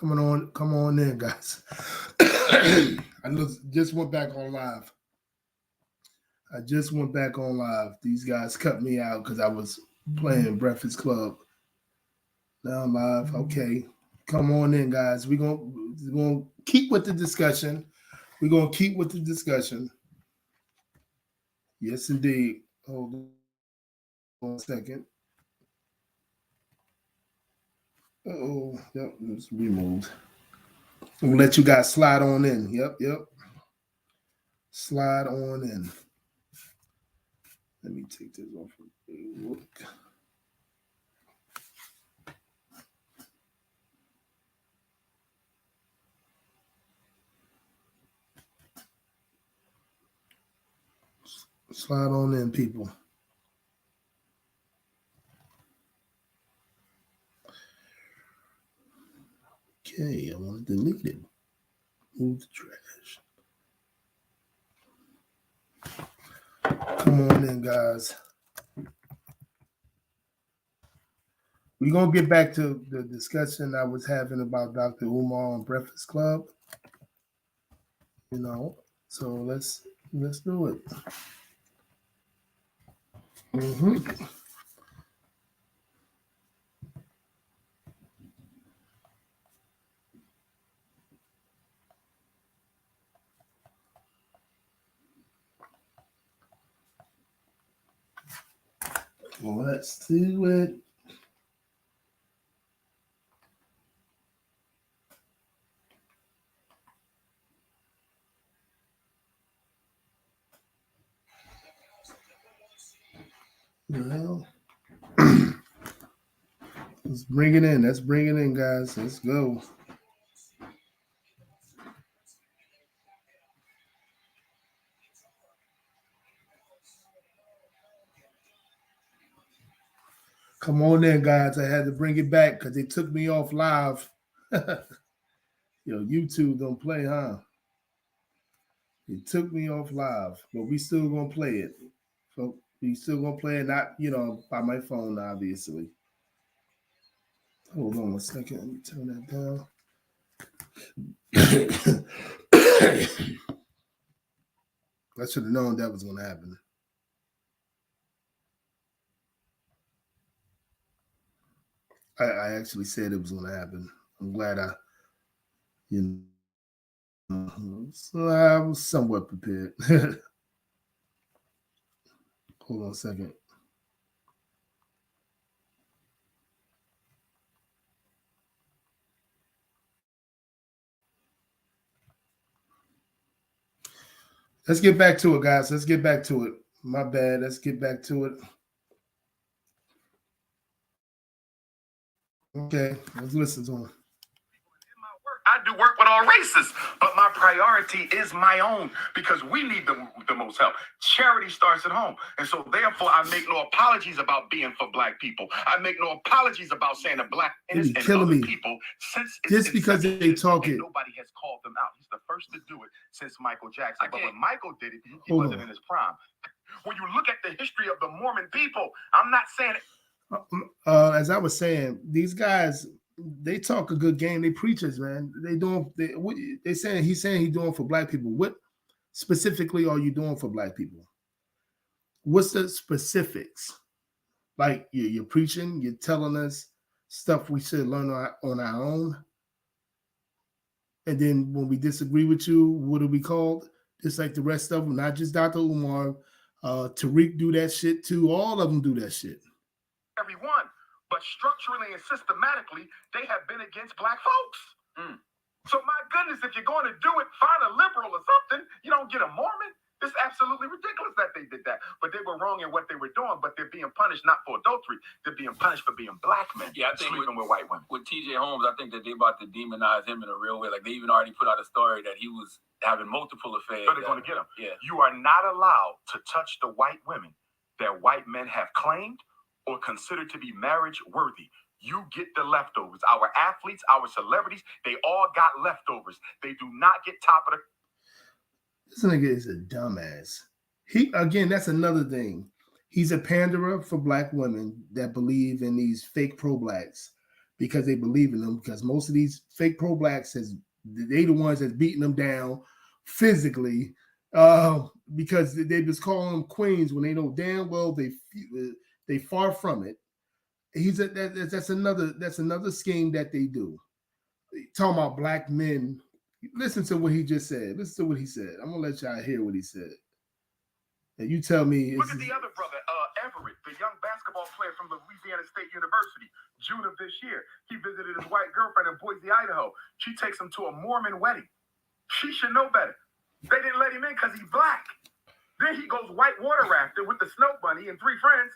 Come on in, guys. Just went back on live. I just went back on live. These guys cut me out because I was playing Breakfast Club. Now I'm live. Okay. Come on in, guys. We're gonna keep with the discussion. We're gonna keep with the discussion. Yes, indeed. Hold on a second. Oh, yep, it's removed. We'll let you guys slide on in. Yep. Slide on in. Let me take this off of Facebook. Slide on in, people. Okay, I want to delete it. Move the trash. Come on in, guys. We're going to get back to the discussion I was having about Dr. Umar on Breakfast Club. So let's do it. Mm-hmm. Let's do it. Well, let's bring it in. Let's bring it in, guys. Let's go. Come on in, guys. I had to bring it back because they took me off live. YouTube don't play, huh? It took me off live, but we still gonna play it. So we still gonna play it, not by my phone, obviously. Hold on a second. Let me turn that down. I should have known that was gonna happen. I actually said it was gonna happen. I'm glad I was somewhat prepared. Hold on a second. Let's get back to it, guys. Let's get back to it. My bad. Let's get back to it. Okay, let's listen to him. I do work with all races, but my priority is my own because we need the most help. Charity starts at home. And so therefore, I make no apologies about being for black people. I make no apologies about saying that black and other people, since just because they talk it. Nobody has called them out. He's the first to do it since Michael Jackson. But when Michael did it, he wasn't in his prime. When you look at the history of the Mormon people, I'm not saying it. As I was saying, these guys, they talk a good game. They preachers, man. He's saying he's doing for black people. What specifically are you doing for black people? What's the specifics? Like you're preaching, you're telling us stuff we should learn on our own. And then when we disagree with you, what are we called? Just like the rest of them, not just Dr. Umar, Tariq do that shit too. All of them do that shit. Everyone. But structurally and systematically, they have been against black folks. So my goodness, if you're going to do it, find a liberal or something. You don't get a Mormon. It's absolutely ridiculous that they did that. But they were wrong in what they were doing, but they're being punished not for adultery. They're being punished for being black men. Yeah, I think sleeping with white women. With TJ Holmes, I think that they about to demonize him in a real way. Like they even already put out a story that he was having multiple affairs. So they're going to get him. Yeah. You are not allowed to touch the white women that white men have claimed or considered to be marriage worthy. You get the leftovers. Our athletes, our celebrities, they all got leftovers. They do not get top of the. This nigga is a dumbass. That's another thing. He's a panderer for black women that believe in these fake pro-blacks because they believe in them. Because most of these fake pro-blacks they the ones that's beating them down physically, because they just call them queens when they know damn well they far from it. That's another scheme that they do. Talking about black men. Listen to what he just said. Listen to what he said. I'm gonna let y'all hear what he said. And you tell me. Look at the other brother, Everett, the young basketball player from Louisiana State University. June of this year, he visited his white girlfriend in Boise, Idaho. She takes him to a Mormon wedding. She should know better. They didn't let him in because he's black. Then he goes white water rafting with the snow bunny and 3 friends.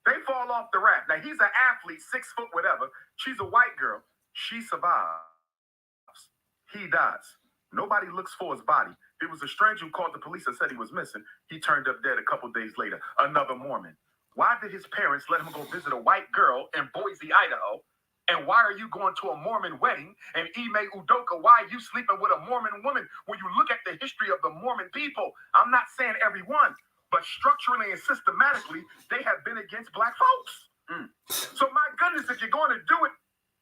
They fall off the raft. Now, he's an athlete, 6 foot, whatever. She's a white girl. She survives. He dies. Nobody looks for his body. It was a stranger who called the police and said he was missing. He turned up dead a couple days later. Another Mormon. Why did his parents let him go visit a white girl in Boise, Idaho? And why are you going to a Mormon wedding? And Ime Udoka, why are you sleeping with a Mormon woman? When you look at the history of the Mormon people, I'm not saying everyone, but structurally and systematically, they have been against black folks. So my goodness, if you're going to do it,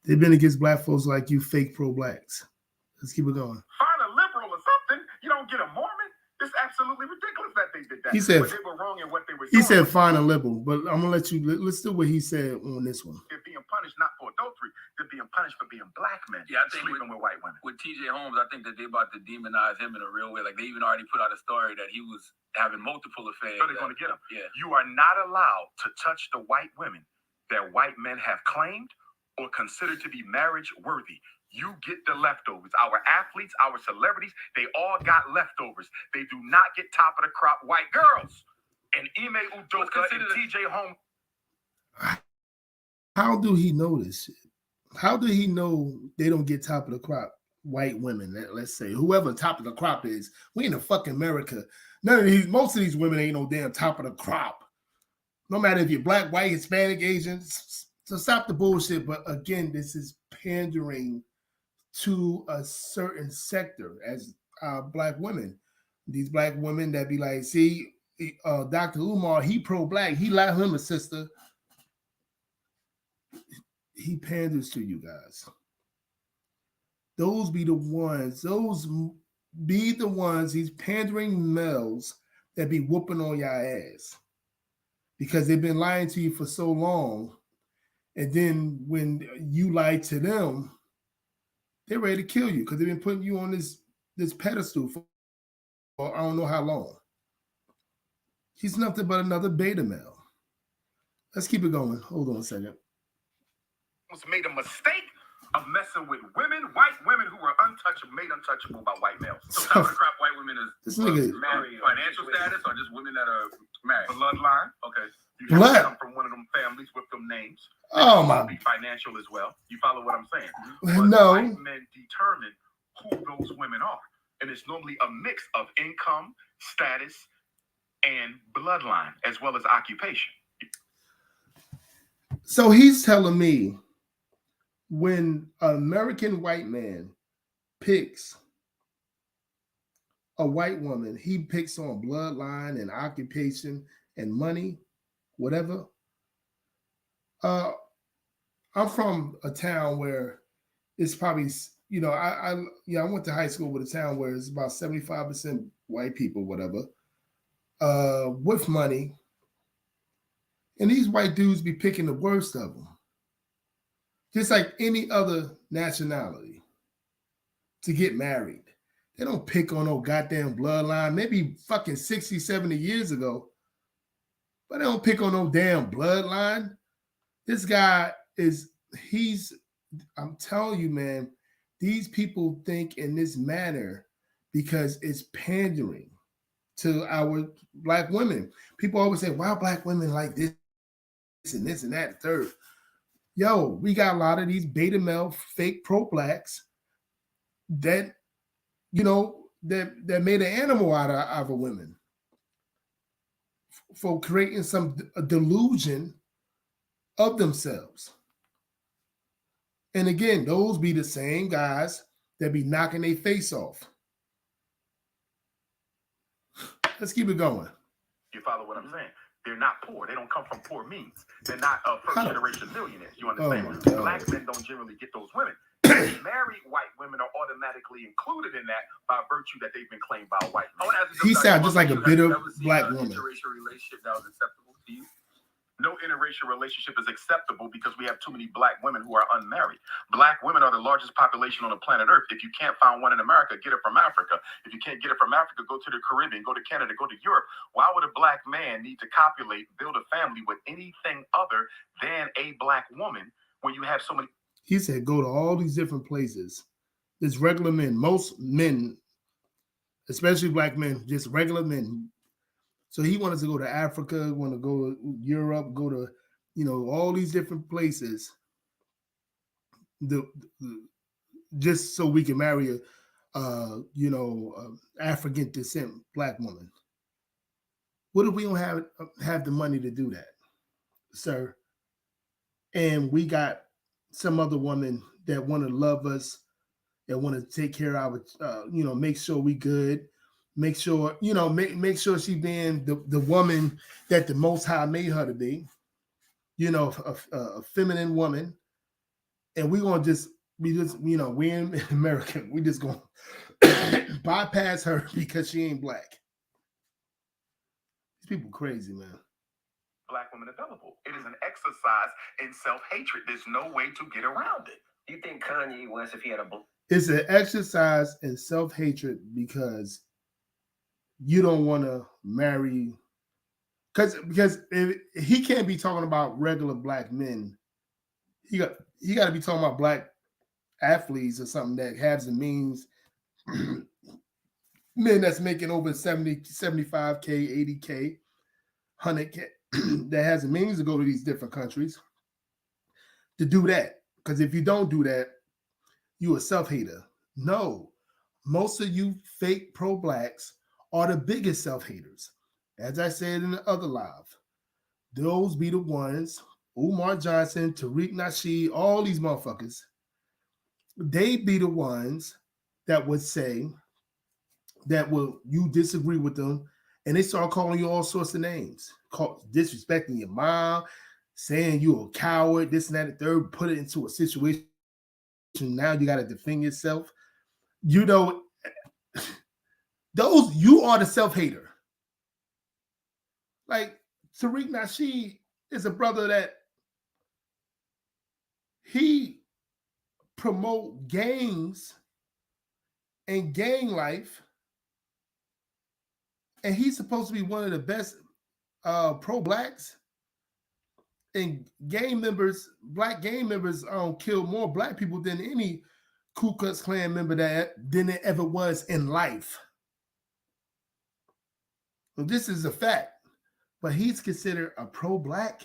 they've been against black folks like you fake pro-blacks. Let's keep it going. Find a liberal or something. You don't get a Mormon. It's absolutely ridiculous that they did that. He said, but they were wrong in what they were doing. He said find a liberal, but I'm gonna let you. Let's do what he said on this one. They're being punished not for adultery. They're being punished for being black men. Yeah, I think sleeping with white women. With TJ Holmes, I think that they about to demonize him in a real way. Like they even already put out a story that he was having multiple affairs. So they're going to get him. Yeah. You are not allowed to touch the white women that white men have claimed or considered to be marriage worthy. You get the leftovers. Our athletes, our celebrities, they all got leftovers. They do not get top of the crop white girls. And Ime Udoka and TJ Holmes. How do he know this shit? How do he know they don't get top of the crop white women? Let's say whoever top of the crop is. We in the fucking America. Most of these women ain't no damn top of the crop. No matter if you're black, white, Hispanic, Asian. So stop the bullshit. But again, this is pandering to a certain sector as black women. These black women that be like, see, Dr. Umar, he pro-black. He like him a sister. He panders to you guys. Those be the ones, these pandering males that be whooping on your ass. Because they've been lying to you for so long. And then when you lie to them, they're ready to kill you because they've been putting you on this pedestal for I don't know how long. He's nothing but another beta male. Let's keep it going. Hold on a second. Made a mistake of messing with women, white women who were made untouchable by white males. So top of the crop white women is this nigga married, financial status, or just women that are married? Bloodline. Okay. You Blood. come from one of them families with them names. Oh my. Be financial as well. You follow what I'm saying? No. White men determine who those women are, and it's normally a mix of income, status, and bloodline, as well as occupation. So he's telling me when an American white man picks a white woman, he picks on bloodline and occupation and money, whatever. I'm from a town where it's probably, I went to high school with a town where it's about 75% white people, whatever, with money. And these white dudes be picking the worst of them. Just like any other nationality to get married. They don't pick on no goddamn bloodline. Maybe fucking 60, 70 years ago. But they don't pick on no damn bloodline. This guy I'm telling you, man, these people think in this manner because it's pandering to our black women. People always say, why black women like this and this and that and third. Yo, we got a lot of these beta male fake pro-blacks that, that made an animal out of a women for creating some delusion of themselves. And again, those be the same guys that be knocking their face off. Let's keep it going. You follow what I'm saying? They're not poor. They don't come from poor means. They're not first-generation millionaires. You understand? Oh my God. Black men don't generally get those women. Married white women are automatically included in that by virtue that they've been claimed by a white man. He sounds just like a bitter black woman. Interracial relationship that was acceptable to you? No interracial relationship is acceptable because we have too many black women who are unmarried. Black women are the largest population on the planet Earth. If you can't find one in America, get it from Africa. If you can't get it from Africa, go to the Caribbean, go to Canada, go to Europe. Why would a black man need to copulate, build a family with anything other than a black woman when you have so many? He said go to all these different places. There's regular men, most men, especially black men, just regular men. So he wanted to go to Africa, want to go to Europe, go to, all these different places. Just so we can marry a African descent black woman. What if we don't have the money to do that, sir? And we got some other woman that want to love us, that want to take care of our, make sure we good. Make sure, make sure she being the woman that the Most High made her to be, a feminine woman. And we we in America, we just going to bypass her because she ain't black. These people crazy, man. Black women available. It is an exercise in self-hatred. There's no way to get around it. You think Kanye West, if he had a book? It's an exercise in self-hatred because you don't want to marry, because if he can't be talking about regular black men. He got to be talking about black athletes or something that has the means. Men that's making over 70, 75K, 80K, 100K, that has the means to go to these different countries to do that. Because if you don't do that, you a self-hater. No, most of you fake pro-blacks are the biggest self-haters. As I said in the other live, those be the ones, Umar Johnson, Tariq Nasheed, all these motherfuckers, they be the ones that would say that you disagree with them, and they start calling you all sorts of names, disrespecting your mom, saying you a coward, this and that, and third, put it into a situation. Now you got to defend yourself. You are the self-hater. Like Tariq Nasheed is a brother that he promote gangs and gang life, and he's supposed to be one of the best pro-blacks. And black gang members kill more black people than any Ku Klux Klan member than it ever was in life. Well, this is a fact. But he's considered a pro-black?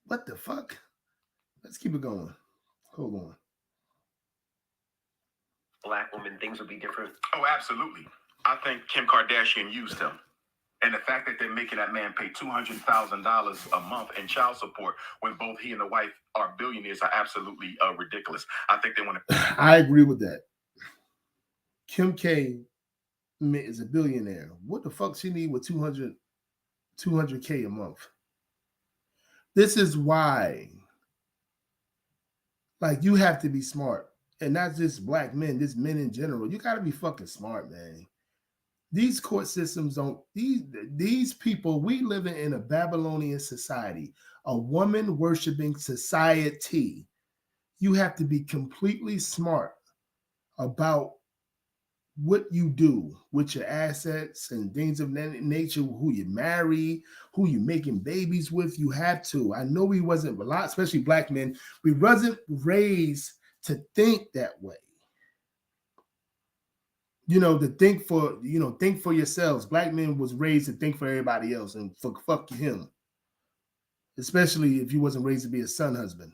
What the fuck? Let's keep it going. Hold on. Black women, things would be different. Oh, absolutely. I think Kim Kardashian used him. And the fact that they're making that man pay $200,000 a month in child support when both he and the wife are billionaires are absolutely ridiculous. I think they want to. I agree with that. Kim K is a billionaire. What the fuck she need with $200K a month? This is why, like, you have to be smart, and not just black men, just men in general. You got to be fucking smart, man. These court systems don't. These people. We live in a Babylonian society, a woman worshiping society. You have to be completely smart about what you do with your assets and things of that nature, who you marry, who you making babies with. You have to. I know we wasn't a lot, especially black men, we wasn't raised to think that way. To think for yourselves. Black men was raised to think for everybody else and fuck him. Especially if you wasn't raised to be a son husband.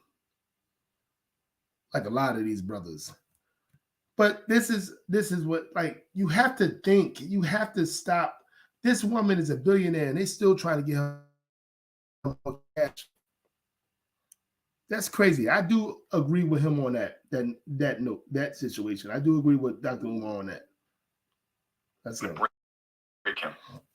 Like a lot of these brothers. But this is what, like, you have to think, you have to stop. This woman is a billionaire and they still trying to get her cash. That's crazy. I do agree with him on that situation. I do agree with Dr. Umar on that. That's it. Break him.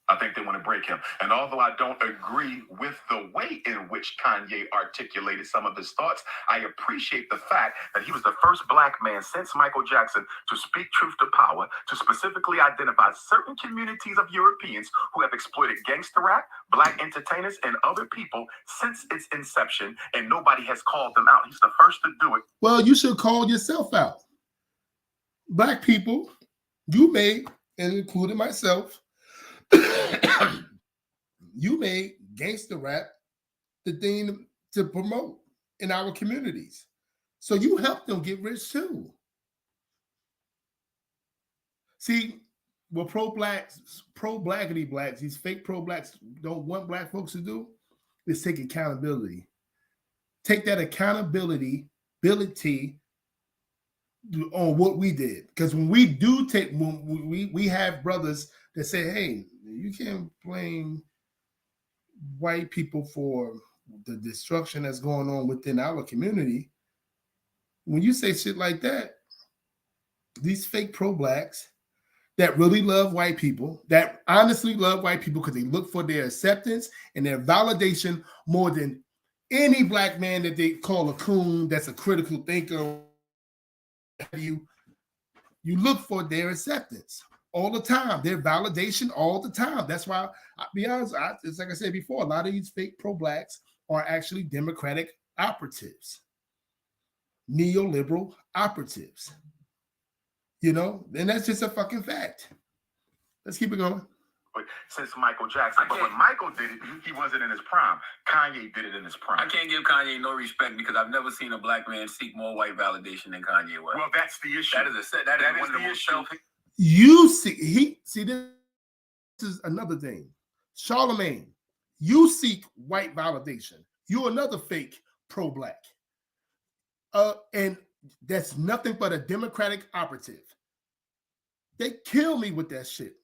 I think they want to break him. And although I don't agree with the way in which Kanye articulated some of his thoughts, I appreciate the fact that he was the first black man since Michael Jackson to speak truth to power, to specifically identify certain communities of Europeans who have exploited gangster rap, black entertainers, and other people since its inception, and nobody has called them out. He's the first to do it. Well, you should call yourself out. Black people, you made, and including myself, you made gangster rap the thing to promote in our communities. So you helped them get rich too. See, what pro-blackity blacks, these fake pro-blacks don't want black folks to do is take accountability. Take that accountability on what we did. Because when we do take, when we have brothers that say, hey, you can't blame white people for the destruction that's going on within our community. When you say shit like that, these fake pro-blacks that really love white people, that honestly love white people because they look for their acceptance and their validation more than any black man that they call a coon that's a critical thinker. You look for their acceptance all the time, their validation all the time. That's why, I'll be honest, it's like I said before, a lot of these fake pro-blacks are actually Democratic operatives, neoliberal operatives. You know, and that's just a fucking fact. Let's keep it going. Since Michael Jackson, but when Michael did it, he wasn't in his prime. Kanye did it in his prime. I can't give Kanye no respect because I've never seen a black man seek more white validation than Kanye West. Well, that's the issue. That is one of the issue. You see, this is another thing. Charlemagne, you seek white validation. You're another fake pro-black. And that's nothing but a Democratic operative. They kill me with that shit.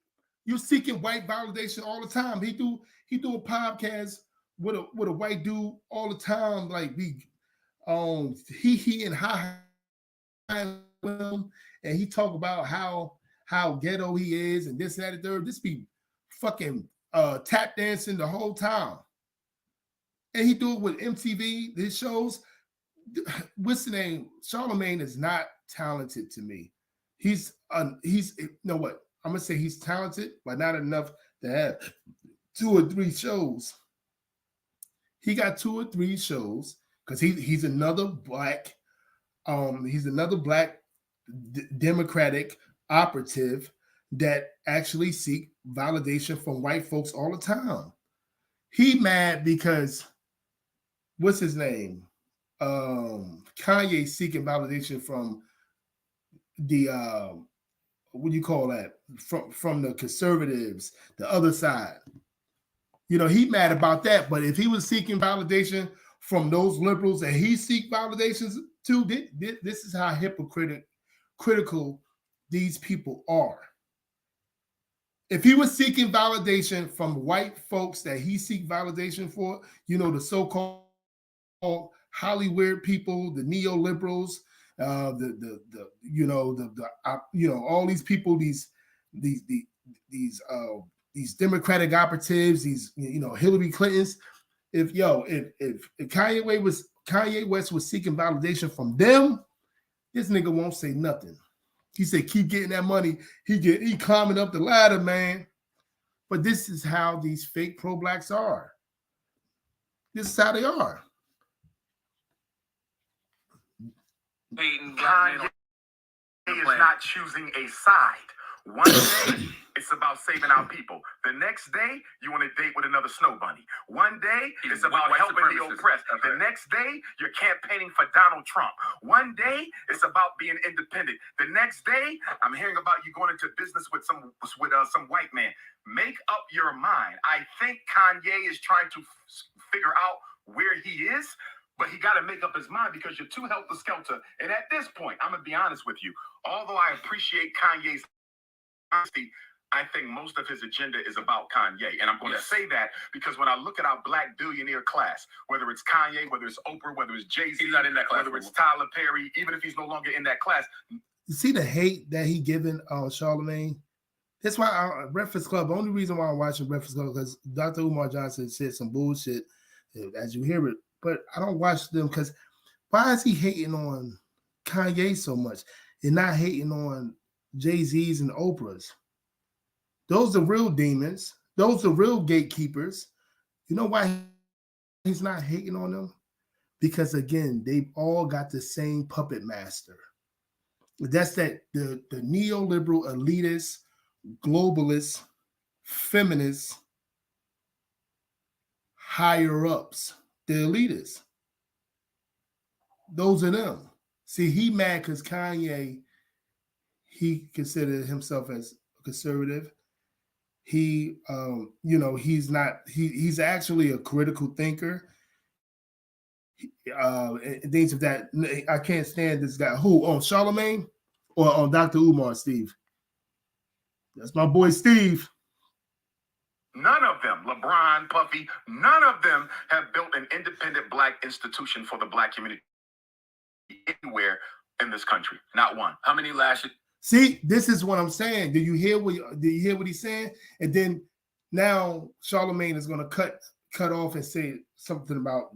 You seeking white validation all the time. He do a podcast with a white dude all the time, like he and hi and he talk about how ghetto he is and this, that, and third. This be fucking tap dancing the whole time. And he do it with MTV, his shows. What's the name? Charlemagne is not talented to me. He's you know what? I'm gonna say he's talented, but not enough to have 2 or 3 shows. He got 2 or 3 shows because he's another black, Democratic operative that actually seek validation from white folks all the time. He mad because what's his name? Kanye seeking validation from the what do you call that? From the conservatives, the other side. You know, he mad about that. But if he was seeking validation from those liberals that he seek validations to, this is how critical these people are. If he was seeking validation from white folks that he seek validation for, you know, the so-called Hollywood people, the neoliberals, all these people, these Democratic operatives, these Hillary Clintons. If Kanye West was seeking validation from them, this nigga won't say nothing. He said, keep getting that money. He climbing up the ladder, man. But this is how these fake pro-blacks are. This is how they are. Kanye is not choosing a side. One day, it's about saving our people. The next day, you want to date with another snow bunny. One day, it's about helping the oppressed. The next day, you're campaigning for Donald Trump. One day, it's about being independent. The next day, I'm hearing about you going into business with some white man. Make up your mind. I think Kanye is trying to figure out where he is, but he got to make up his mind because you're too helter-skelter. And at this point, I'm going to be honest with you. Although I appreciate Kanye's honesty, I think most of his agenda is about Kanye. And I'm going to say that because when I look at our black billionaire class, whether it's Kanye, whether it's Oprah, whether it's Jay-Z, he's not in that class, whether it's Tyler Perry, even if he's no longer in that class. You see the hate that he giving Charlemagne? That's why Breakfast Club. The only reason why I'm watching Breakfast Club because Dr. Umar Johnson said some bullshit as you hear it, but I don't watch them because why is he hating on Kanye so much and not hating on Jay-Z's and Oprah's? Those are real demons. Those are real gatekeepers. You know why he's not hating on them? Because again, they've all got the same puppet master. That's the neoliberal elitist, globalist, feminists, higher ups, the elitists. Those are them. See, he mad because Kanye, he considered himself as conservative. He, he's not. He's actually a critical thinker. And things of that. I can't stand this guy. Who on Charlemagne or on Dr. Umar? Steve. That's my boy Steve. None of them, LeBron, Puffy, none of them have built an independent black institution for the black community anywhere in this country. Not one. How many lashes? See, this is what I'm saying. Do you hear what he's saying? And then now Charlemagne is going to cut off and say something about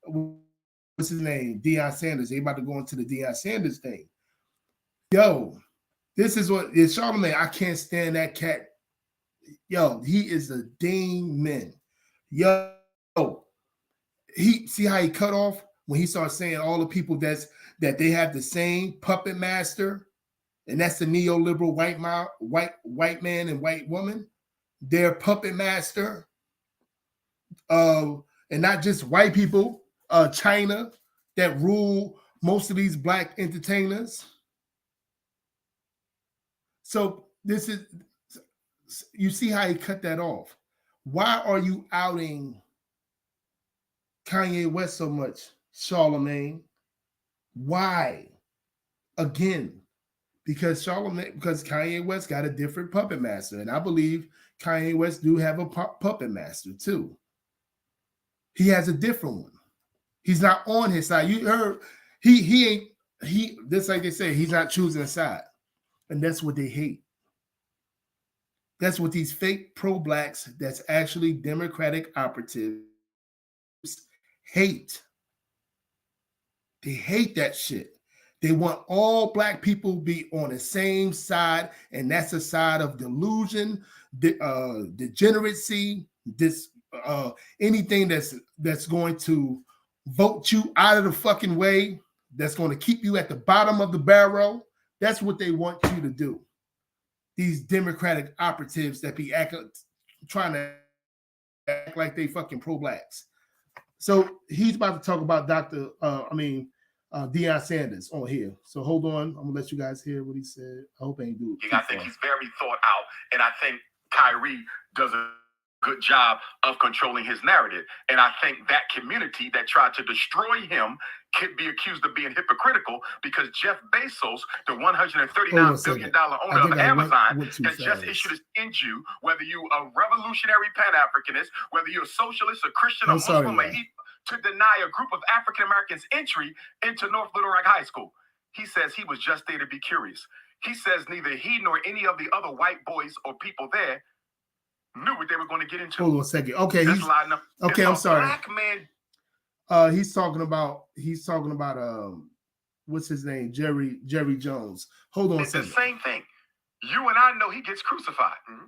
what's his name, Deion Sanders. They about to go into the Deion Sanders thing. Yo, this is what is Charlemagne. I can't stand that cat. Yo, he is a demon. Yo, he see how he cut off when he started saying all the people that they have the same puppet master, and that's the neoliberal white man and white woman. Their puppet master, and not just white people. China that rule most of these black entertainers. So this is, you see how he cut that off. Why are you outing Kanye West so much, Charlemagne? Why? Again, because Kanye West got a different puppet master, and I believe Kanye West do have a puppet master too. He has a different one. He's not on his side. You heard he just like they say, he's not choosing a side. And that's what they hate. That's what these fake pro-blacks that's actually Democratic operatives hate. They hate that shit. They want all black people to be on the same side, and that's a side of delusion, degeneracy, anything that's going to vote you out of the fucking way, that's going to keep you at the bottom of the barrel. That's what they want you to do. These Democratic operatives that be trying to act like they fucking pro-blacks. So he's about to talk about Deion Sanders on here. So hold on. I'm going to let you guys hear what he said. I hope I ain't do it. I think he's very thought out, and I think Kyrie does a good job of controlling his narrative. And I think that community that tried to destroy him could be accused of being hypocritical because Jeff Bezos, the $139 billion owner of Amazon, has just issued a issue, whether you a revolutionary Pan-Africanist, whether you're a socialist, a Christian, or Muslim, to deny a group of African Americans entry into North Little Rock High School. He says he was just there to be curious. He says neither he nor any of the other white boys or people there knew what they were going to get into. Hold on a second. Okay, I'm sorry. Black man. He's talking about what's his name? Jerry Jones. Hold on a second. It's the same thing. You and I know he gets crucified. Mm-hmm.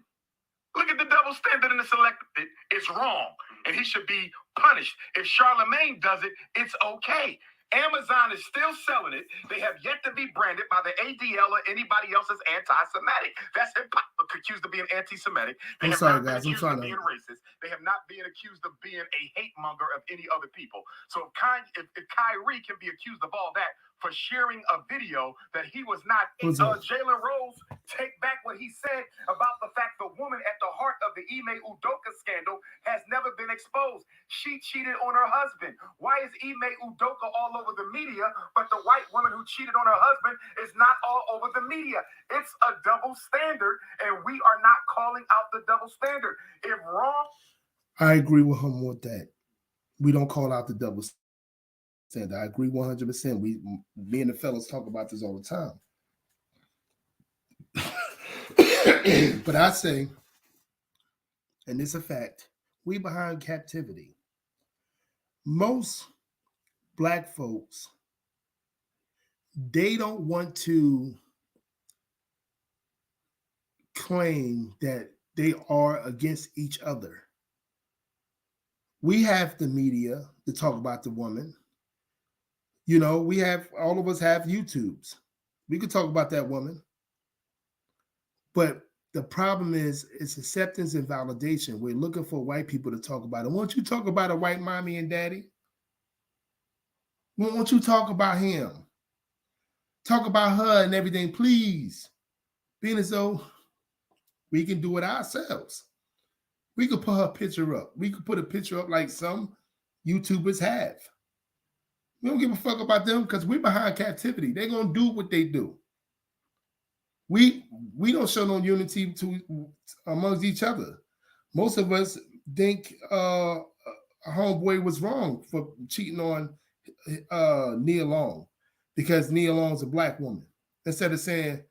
Look at the double standard in this elected. It's wrong, and he should be punished. If Charlemagne does it, it's okay. Amazon is still selling it. They have yet to be branded by the ADL or anybody else as anti-Semitic. That's accused of being anti-Semitic. They I'm have sorry, not been guys. accused of being racist. They have not been accused of being a hate monger of any other people. So if Kyrie can be accused of all that for sharing a video that he was not, Jalen Rose, take back what he said about the fact the woman at the heart of the Ime Udoka scandal has never been exposed. She cheated on her husband. Why is Ime Udoka all over the media, but the white woman who cheated on her husband is not all over the media? It's a double standard, and we are not calling out the double standard. If wrong, I agree with him with that. We don't call out the double standard. I agree 100%. Me and the fellas talk about this all the time. But I say, and it's a fact, we behind captivity. Most black folks, they don't want to claim that they are against each other. We have the media to talk about the woman. You know, we have, all of us have YouTubes. We could talk about that woman. But the problem is, it's acceptance and validation. We're looking for white people to talk about it. Won't you talk about a white mommy and daddy? Won't you talk about him? Talk about her and everything, please. Being as though we can do it ourselves. We could put her picture up. We could put a picture up like some YouTubers have. We don't give a fuck about them because we're behind captivity. They're going to do what they do. We don't show no unity amongst each other. Most of us think homeboy was wrong for cheating on Nia Long because Nia Long's a black woman. Instead of saying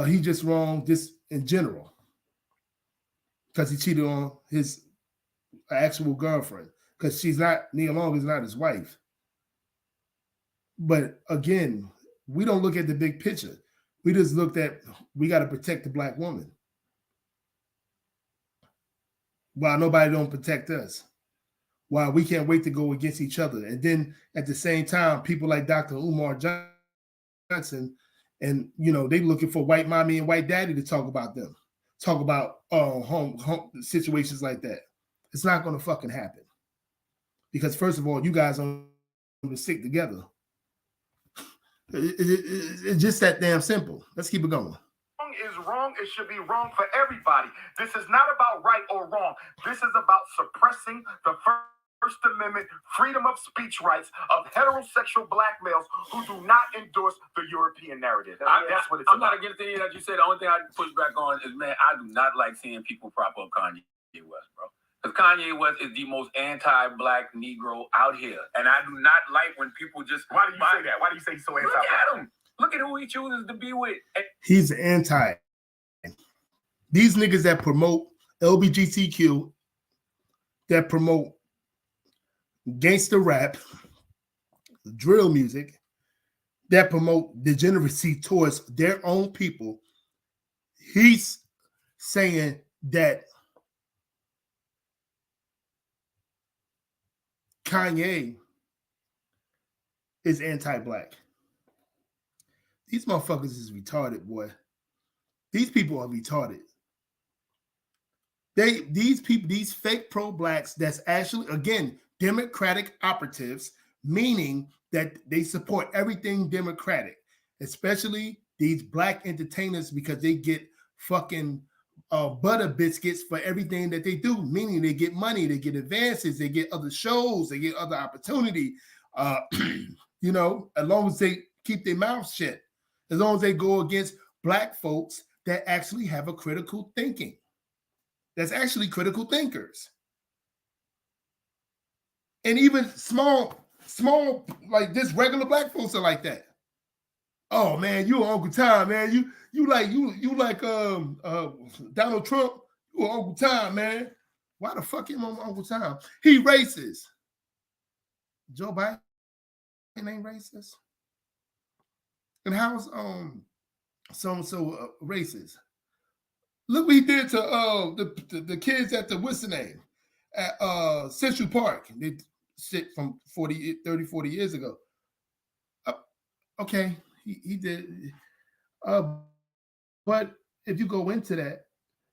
he just wrong just in general because he cheated on his actual girlfriend because Nia Long is not his wife. But again, we don't look at the big picture. We just looked at, we got to protect the black woman. While nobody don't protect us. While we can't wait to go against each other. And then at the same time, people like Dr. Umar Johnson, and you know, they looking for white mommy and white daddy to talk about them. Talk about home situations like that. It's not going to fucking happen. Because first of all, you guys don't stick together. It's just that damn simple. Let's keep it going. Wrong is wrong. It should be wrong for everybody. This is not about right or wrong. This is about suppressing the First Amendment freedom of speech rights of heterosexual black males who do not endorse the European narrative. That's what it's I'm about. not against any of that you said. The only thing I push back on is, man, I do not like seeing people prop up Kanye West, bro. Because Kanye West is the most anti-black Negro out here. And I do not like when people just... Why do you say that? Why do you say he's so anti-black? Look at him. Look at who he chooses to be with. He's anti. These niggas that promote LGBTQ, that promote gangster rap, drill music, that promote degeneracy towards their own people, he's saying that Kanye is anti-black. These motherfuckers is retarded, boy. These people are retarded. These people, these fake pro-blacks that's actually, again, Democratic operatives, meaning that they support everything Democratic, especially these black entertainers because they get fucking butter biscuits for everything that they do, meaning they get money, they get advances, they get other shows, they get other opportunity, you know, as long as they keep their mouths shut, as long as they go against black folks that actually have a critical thinking, that's actually critical thinkers. And even small, like just regular black folks are like that. Oh man, you Uncle Tom, man. You like Donald Trump. You Uncle Tom, man. Why the fuck him on Uncle Tom? He racist. Joe Biden ain't racist. And how's so racist? Look what he did to the kids at the what's the name at Central Park. They shit from 40 years ago. Okay, he did. But if you go into that,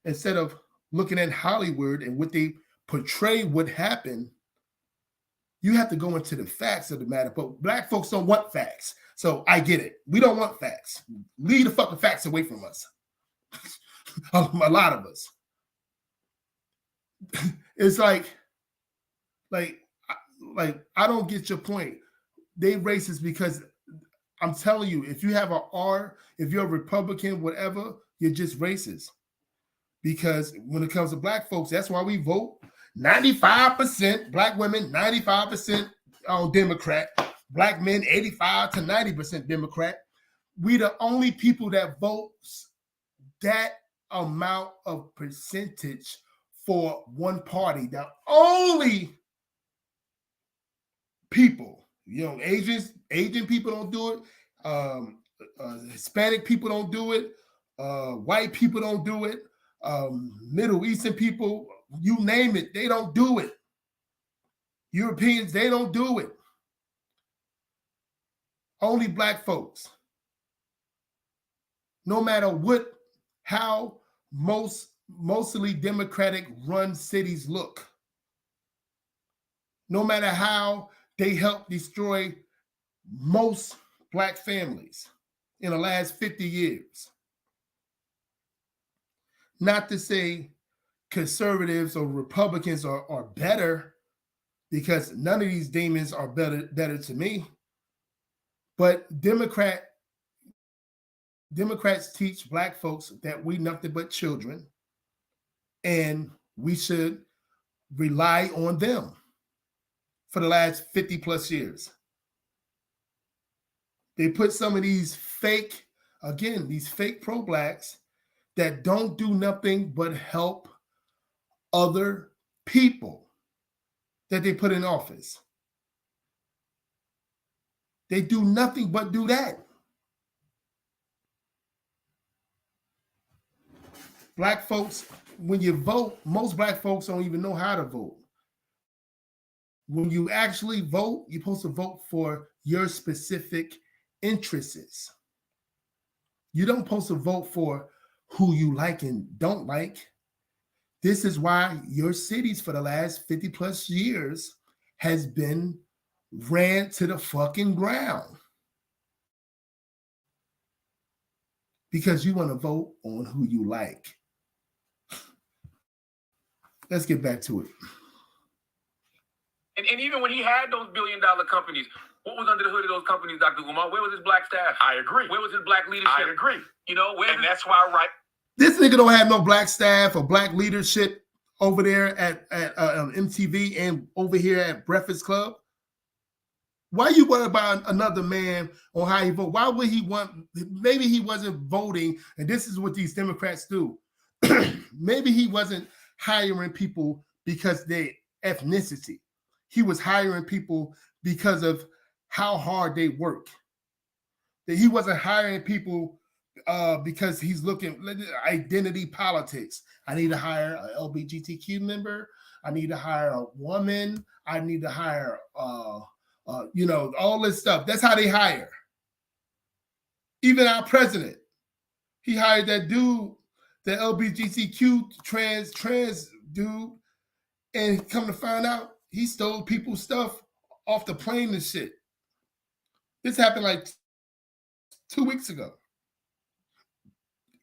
instead of looking at Hollywood and what they portray would happen, you have to go into the facts of the matter. But black folks don't want facts. So I get it. We don't want facts. Leave the fucking facts away from us. A lot of us. It's like I don't get your point. They racist because I'm telling you, if you have an R, if you're a Republican, whatever, you're just racist. Because when it comes to black folks, that's why we vote 95% black women, 95% on Democrat, black men 85 to 90% Democrat. We the only people that vote that amount of percentage for one party. The only people, Asian people don't do it. Hispanic people don't do it. White people don't do it. Middle Eastern people, you name it, they don't do it. Europeans, they don't do it. Only black folks. No matter how mostly Democratic run cities look. No matter how they help destroy most black families in the last 50 years. Not to say conservatives or Republicans are better, because none of these demons are better to me. But Democrats teach black folks that we nothing but children, and we should rely on them for the last 50 plus years. They put some of these fake pro-blacks that don't do nothing but help other people that they put in office. They do nothing but do that. Black folks, when you vote, most black folks don't even know how to vote. When you actually vote, you're supposed to vote for your specific interests. You don't supposed to vote for who you like and don't like. This is why your cities for the last 50 plus years has been ran to the fucking ground. Because you want to vote on who you like. Let's get back to it. And even when he had those billion-dollar companies, what was under the hood of those companies, Dr. Umar? Where was his black staff? I agree. Where was his black leadership? I agree. And that's why, right? This nigga don't have no black staff or black leadership over there at MTV and over here at Breakfast Club. Why you worry about another man on how he vote? Why would he want? Maybe he wasn't voting, and this is what these Democrats do. Maybe he wasn't hiring people because their ethnicity. He was hiring people because of how hard they work. That he wasn't hiring people because he's looking identity politics. I need to hire an LGBTQ member. I need to hire a woman. I need to hire all this stuff. That's how they hire. Even our president, he hired that dude, the LGBTQ trans dude, and come to find out, he stole people's stuff off the plane and shit. This happened like 2 weeks ago.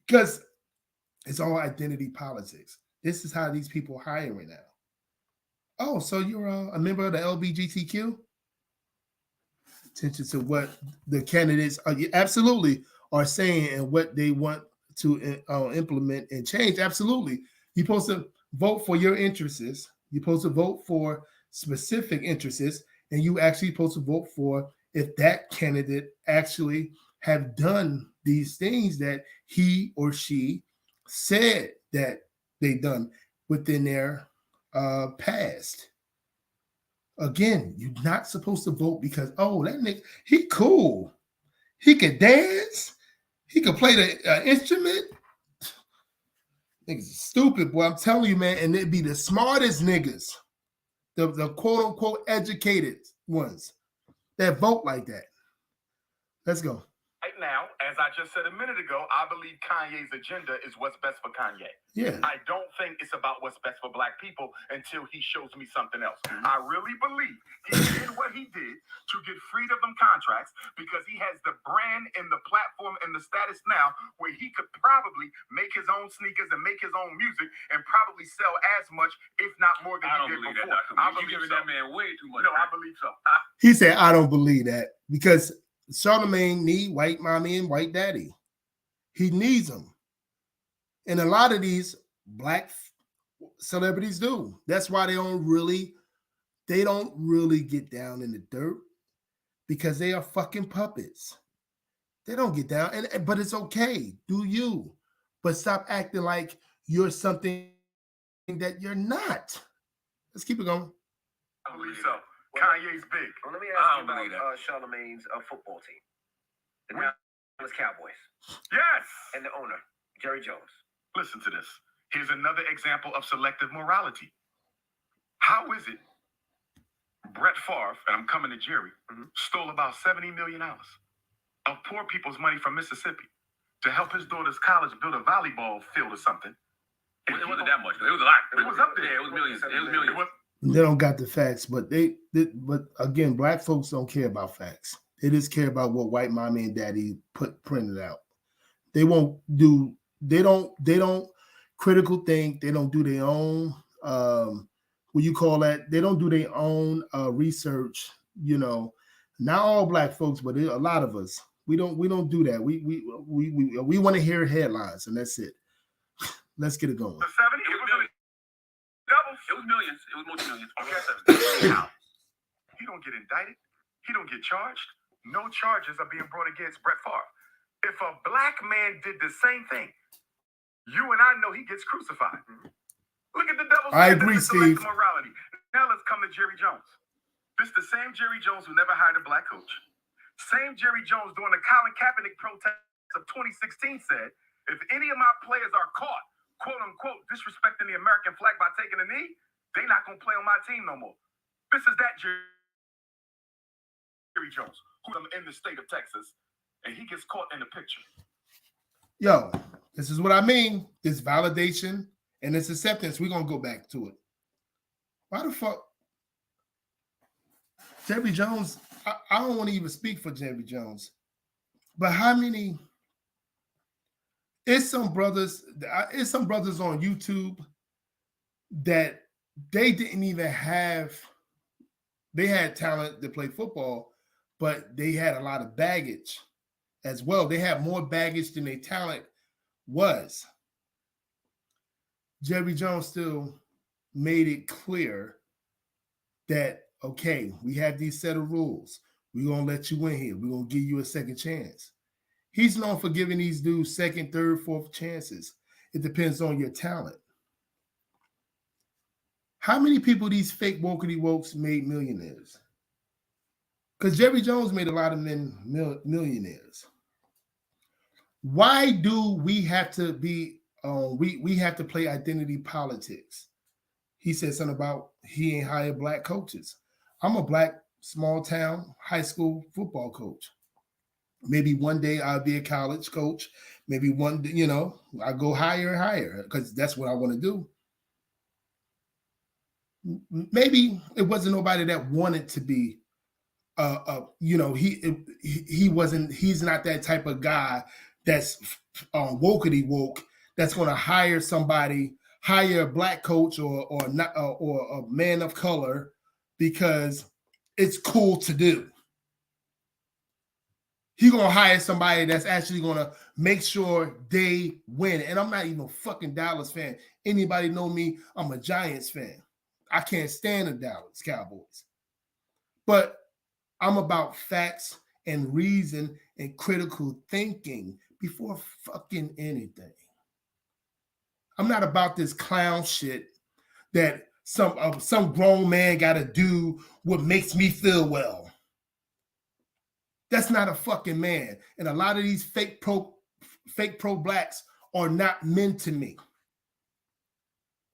Because it's all identity politics. This is how these people hire right now. Oh, so you're a member of the LGBTQ? Attention to what the candidates absolutely are saying and what they want to implement and change. Absolutely. You're supposed to vote for your interests. You're supposed to vote for specific interests, and you actually supposed to vote for if that candidate actually have done these things that he or she said that they done within their past. Again, you're not supposed to vote because, that nigga, he cool. He can dance. He can play the instrument. Niggas stupid, boy. I'm telling you, man. And it'd be the smartest niggas, the quote unquote educated ones that vote like that. Let's go. Right now, as I just said a minute ago, I believe Kanye's agenda is what's best for Kanye. Yeah. I don't think it's about what's best for black people until he shows me something else. I really believe he did what he did to get freed of them contracts because he has the brand and the platform and the status now where he could probably make his own sneakers and make his own music and probably sell as much, if not more than he did before. I believe giving that man way too much. No, I believe so. He said, I don't believe that because Charlamagne need white mommy and white daddy. He needs them. And a lot of these black celebrities do. That's why they don't really get down in the dirt because they are fucking puppets. They don't get down, but it's okay. Do you? but stop acting like you're something that you're not. Let's keep it going. I believe so. Kanye's big. Well, let me I ask don't you believe about Charlemagne's football team, the Dallas Cowboys, Yes. and the owner, Jerry Jones. Listen to this. Here's another example of selective morality. How is it Brett Favre, and I'm coming to Jerry, stole about $70 million of poor people's money from Mississippi to help his daughter's college build a volleyball field or something? It wasn't that much. It was a lot. It was up there. Yeah, it was millions. It was It millions. was, They don't got the facts, but but again, black folks don't care about facts. They just care about what white mommy and daddy printed out. They won't do. They don't critical think. They don't do their own. What you call that? They don't do their own research. You know, not all black folks, but a lot of us. We don't do that. We want to hear headlines, and that's it. Let's get it going. the 70, It it was was millions. doubles. It was millions. It was multi-millions. Okay. Now, he don't get indicted. He don't get charged. No charges are being brought against Brett Favre. If a black man did the same thing, you and I know he gets crucified. Look at the double I standard agree, and selective Steve. morality. Now let's come to Jerry Jones. This the same Jerry Jones who never hired a black coach. Same Jerry Jones during the Colin Kaepernick protest of 2016 said, if any of my players are caught, quote unquote, disrespecting the American flag by taking a knee, they're not going to play on my team no more. This is that Jerry Jones, who's in the state of Texas, and he gets caught in the picture. Yo, this is what I mean. This validation and this acceptance. We're gonna go back to it. Why the fuck? Jerry Jones, I don't want to even speak for Jerry Jones, but how many? It's some brothers on YouTube that they didn't even have. They had talent to play football, but they had a lot of baggage as well. They had more baggage than their talent was. Jerry Jones still made it clear that, okay, we have these set of rules. We're going to let you in here. We're going to give you a second chance. He's known for giving these dudes second, third, fourth chances. It depends on your talent. How many people these fake wokey wokes made millionaires? Because Jerry Jones made a lot of men millionaires. Why do we have to be? We have to play identity politics. He said something about he ain't hired black coaches. I'm a black small town high school football coach. Maybe one day I'll be a college coach. Maybe one day, I go higher and higher because that's what I want to do. Maybe it wasn't nobody that wanted to be. He wasn't. He's not that type of guy that's wokety woke. That's going to hire a black coach or a man of color because it's cool to do. He's going to hire somebody that's actually going to make sure they win. And I'm not even a fucking Dallas fan. Anybody know me? I'm a Giants fan. I can't stand the Dallas Cowboys. But I'm about facts and reason and critical thinking before fucking anything. I'm not about this clown shit that some grown man got to do what makes me feel well. That's not a fucking man. And a lot of these fake pro blacks are not men to me.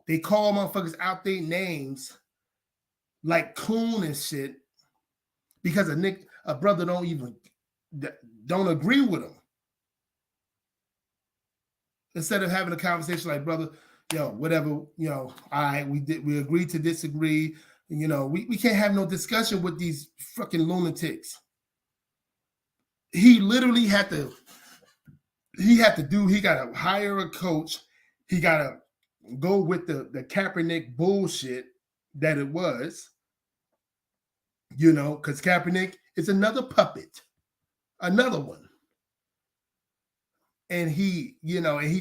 They call motherfuckers out their names like coon and shit because a brother don't agree with him. Instead of having a conversation like, brother, whatever, all right, we agreed to disagree. We can't have no discussion with these fucking lunatics. He literally had to hire a coach. He got to go with the Kaepernick bullshit that it was, because Kaepernick is another puppet, another one. And he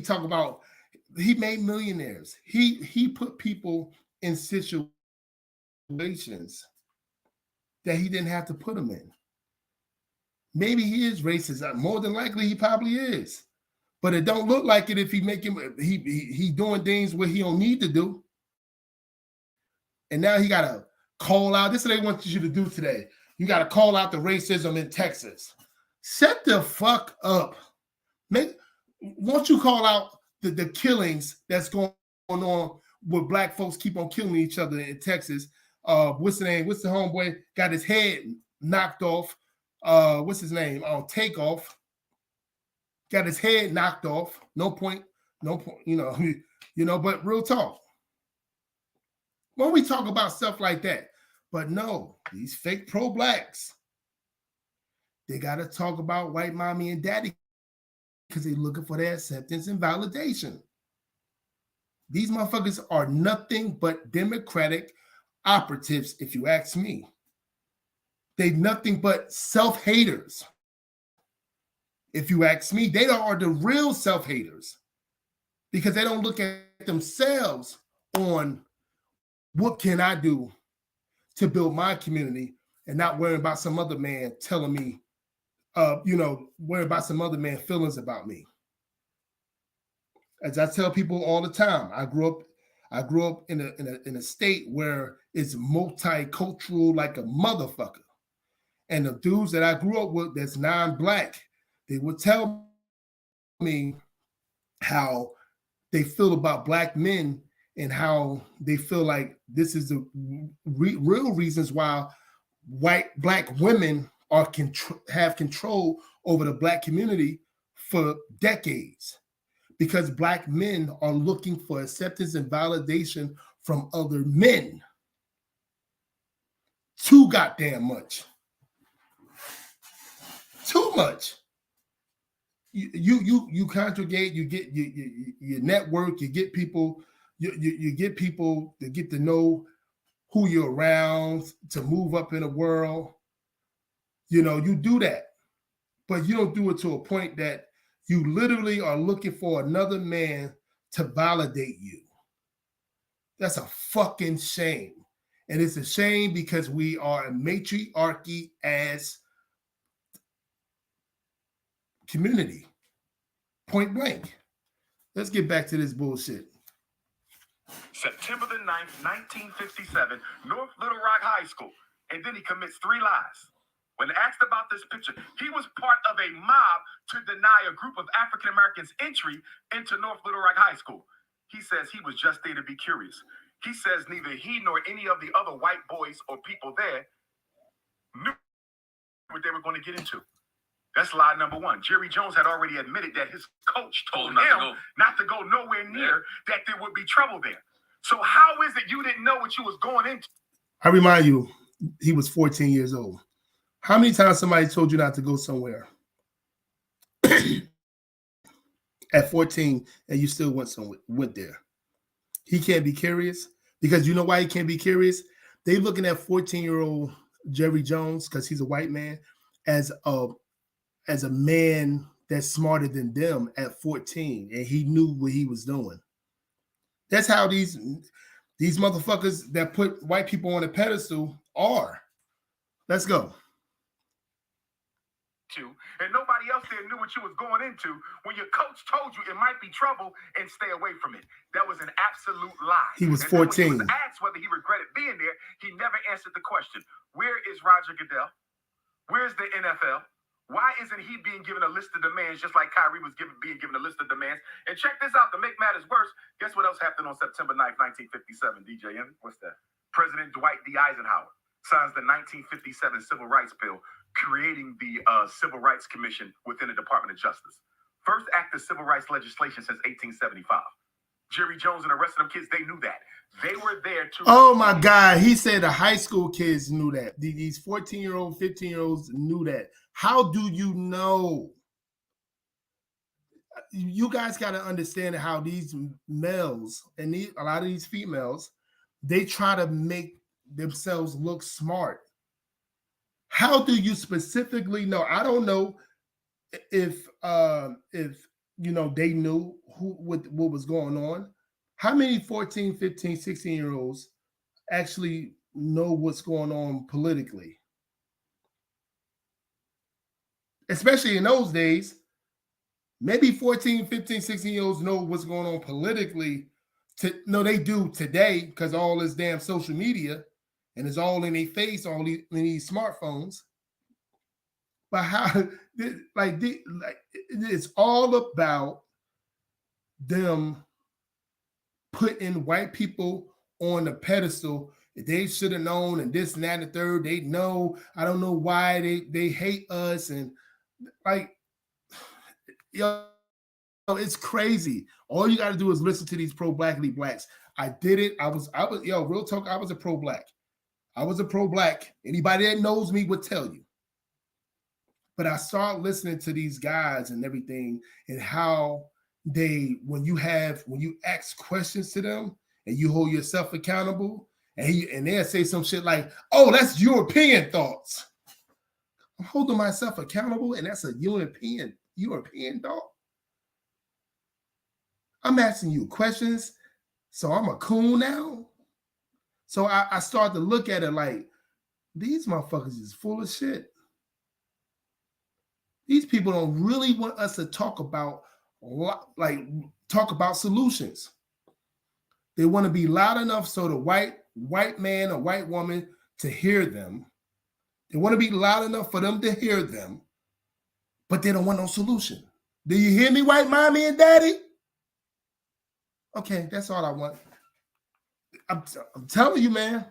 talked about, he made millionaires. He put people in situations that he didn't have to put them in. Maybe he is racist. More than likely, he probably is. But it don't look like it if he he doing things where he don't need to do. And now he got to call out. This is what they want you to do today. You got to call out the racism in Texas. Shut the fuck up. Won't you call out the killings that's going on where black folks keep on killing each other in Texas? What's the name? What's the homeboy? Got his head knocked off. What's his name? Takeoff. Got his head knocked off. No point. But real talk. When we talk about stuff like that, but no, these fake pro-blacks, they got to talk about white mommy and daddy because they're looking for their acceptance and validation. These motherfuckers are nothing but Democratic operatives, if you ask me. They're nothing but self-haters. If you ask me, they are the real self-haters because they don't look at themselves on what can I do to build my community and not worrying about some other man telling me, worrying about some other man feelings about me. As I tell people all the time, I grew up in a state where it's multicultural like a motherfucker. And the dudes that I grew up with that's non-black, they would tell me how they feel about black men and how they feel like this is the real reasons why black women have control over the black community for decades. Because black men are looking for acceptance and validation from other men. Too goddamn much. Too much. You congregate, you get you network, you get people, you get people to get to know who you're around, to move up in the world. You do that. But you don't do it to a point that you literally are looking for another man to validate you. That's a fucking shame. And it's a shame because we are a matriarchy as community. Point blank. Let's get back to this bullshit. September the 9th, 1957, North Little Rock High School. And then he commits 3 lies. When asked about this picture, he was part of a mob to deny a group of African Americans entry into North Little Rock High School. He says he was just there to be curious. He says neither he nor any of the other white boys or people there knew what they were going to get into. That's lie number 1. Jerry Jones had already admitted that his coach told him not to go nowhere near, that there would be trouble there. So how is it you didn't know what you was going into? I remind you, he was 14 years old. How many times somebody told you not to go somewhere at 14 and you still went there? He can't be curious because you know why he can't be curious? They looking at 14-year-old Jerry Jones, because he's a white man, as a man that's smarter than them at 14, and he knew what he was doing. That's how these motherfuckers that put white people on a pedestal are. Let's go. And nobody else there knew what you was going into when your coach told you it might be trouble and stay away from it. That was an absolute lie. He was 14. When he was asked whether he regretted being there, he never answered the question. Where is Roger Goodell? Where's the NFL? Why isn't he being given a list of demands just like Kyrie was being given a list of demands? And check this out, to make matters worse, guess what else happened on September 9th, 1957, DJ Envy? What's that? President Dwight D. Eisenhower signs the 1957 Civil Rights Bill, creating the Civil Rights Commission within the Department of Justice. First act of civil rights legislation since 1875. Jerry Jones and the rest of them kids, they knew that. They were there to... Oh, my God. He said the high school kids knew that. These 14-year-old, 15-year-olds knew that. How do you know? You guys got to understand how these males and a lot of these females, they try to make themselves look smart. How do you specifically know? I don't know if they knew what was going on. How many 14, 15, 16-year-olds actually know what's going on politically? Especially in those days, Maybe 14, 15, 16-year-olds know what's going on politically. No, they do today because all this damn social media and it's all in their face, all in these smartphones. But how, it's all about them putting white people on the pedestal. They should have known, and this and that and the third. They know. I don't know why they hate us, and like, yo, it's crazy. All you got to do is listen to these pro-blackly blacks. I did it. I was yo, real talk. I was a pro-black. I was a pro-black. Anybody that knows me would tell you. But I started listening to these guys and everything, and how when you ask questions to them and you hold yourself accountable, and they'll say some shit like, "Oh, that's European thoughts." I'm holding myself accountable, and that's a European thought. I'm asking you questions, so I'm a coon now. So I started to look at it like, these motherfuckers is full of shit. These people don't really want us to talk about solutions. They want to be loud enough so the white man or white woman to hear them. They want to be loud enough for them to hear them, but they don't want no solution. Do you hear me, white mommy and daddy? Okay, that's all I want. I'm telling you, man.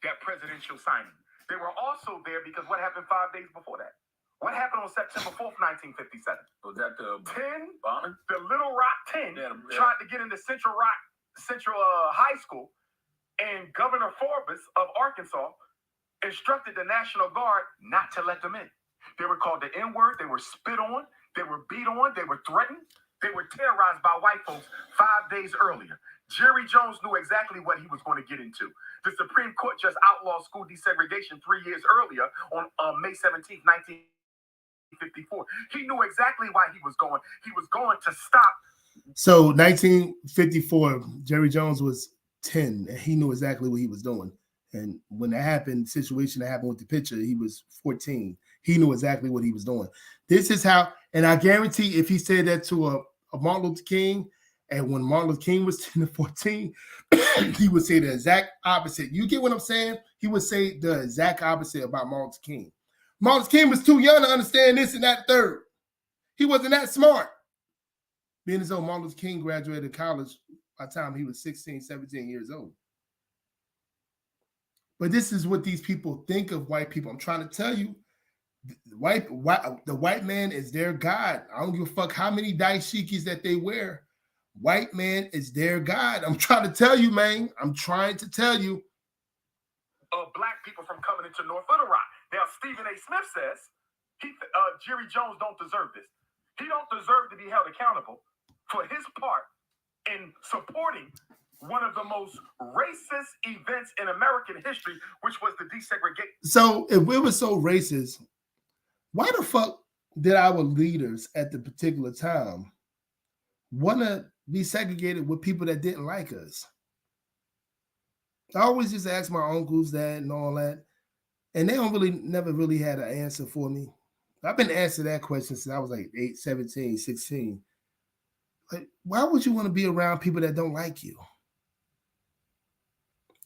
That presidential signing. They were also there because what happened 5 days before that? What happened on September 4th, 1957? Was that the 10 bombing? The Little Rock 10 tried to get into Central High School, and Governor Forbes of Arkansas instructed the National Guard not to let them in. They were called the N-word. They were spit on. They were beat on. They were threatened. They were terrorized by white folks 5 days earlier. Jerry Jones knew exactly what he was going to get into. The Supreme Court just outlawed school desegregation 3 years earlier on May 17th, 1954. He knew exactly why he was going. He was going to stop. So 1954, Jerry Jones was 10, and he knew exactly what he was doing. And when that happened, situation that happened with the picture, he was 14. He knew exactly what he was doing. This is how, and I guarantee if he said that to a Martin Luther King, and when Martin Luther King was 10 to 14, he would say the exact opposite. You get what I'm saying? He would say the exact opposite about Martin Luther King. Martin Luther King was too young to understand this and that third. He wasn't that smart. Being as though Martin Luther King graduated college by the time he was 16, 17 years old. But this is what these people think of white people. I'm trying to tell you, the white man is their God. I don't give a fuck how many dashikis that they wear. White man is their God. I'm trying to tell you, man. I'm trying to tell you. Black people from coming into North Little Rock. Now, Stephen A. Smith says Jerry Jones don't deserve this. He don't deserve to be held accountable for his part in supporting one of the most racist events in American history, which was the desegregation. So if we were so racist, why the fuck did our leaders at the particular time want to be segregated with people that didn't like us? I always just ask my uncles that and all that, and they never really had an answer for me. I've been asking that question since I was like 8, 17, 16. Like, why would you want to be around people that don't like you?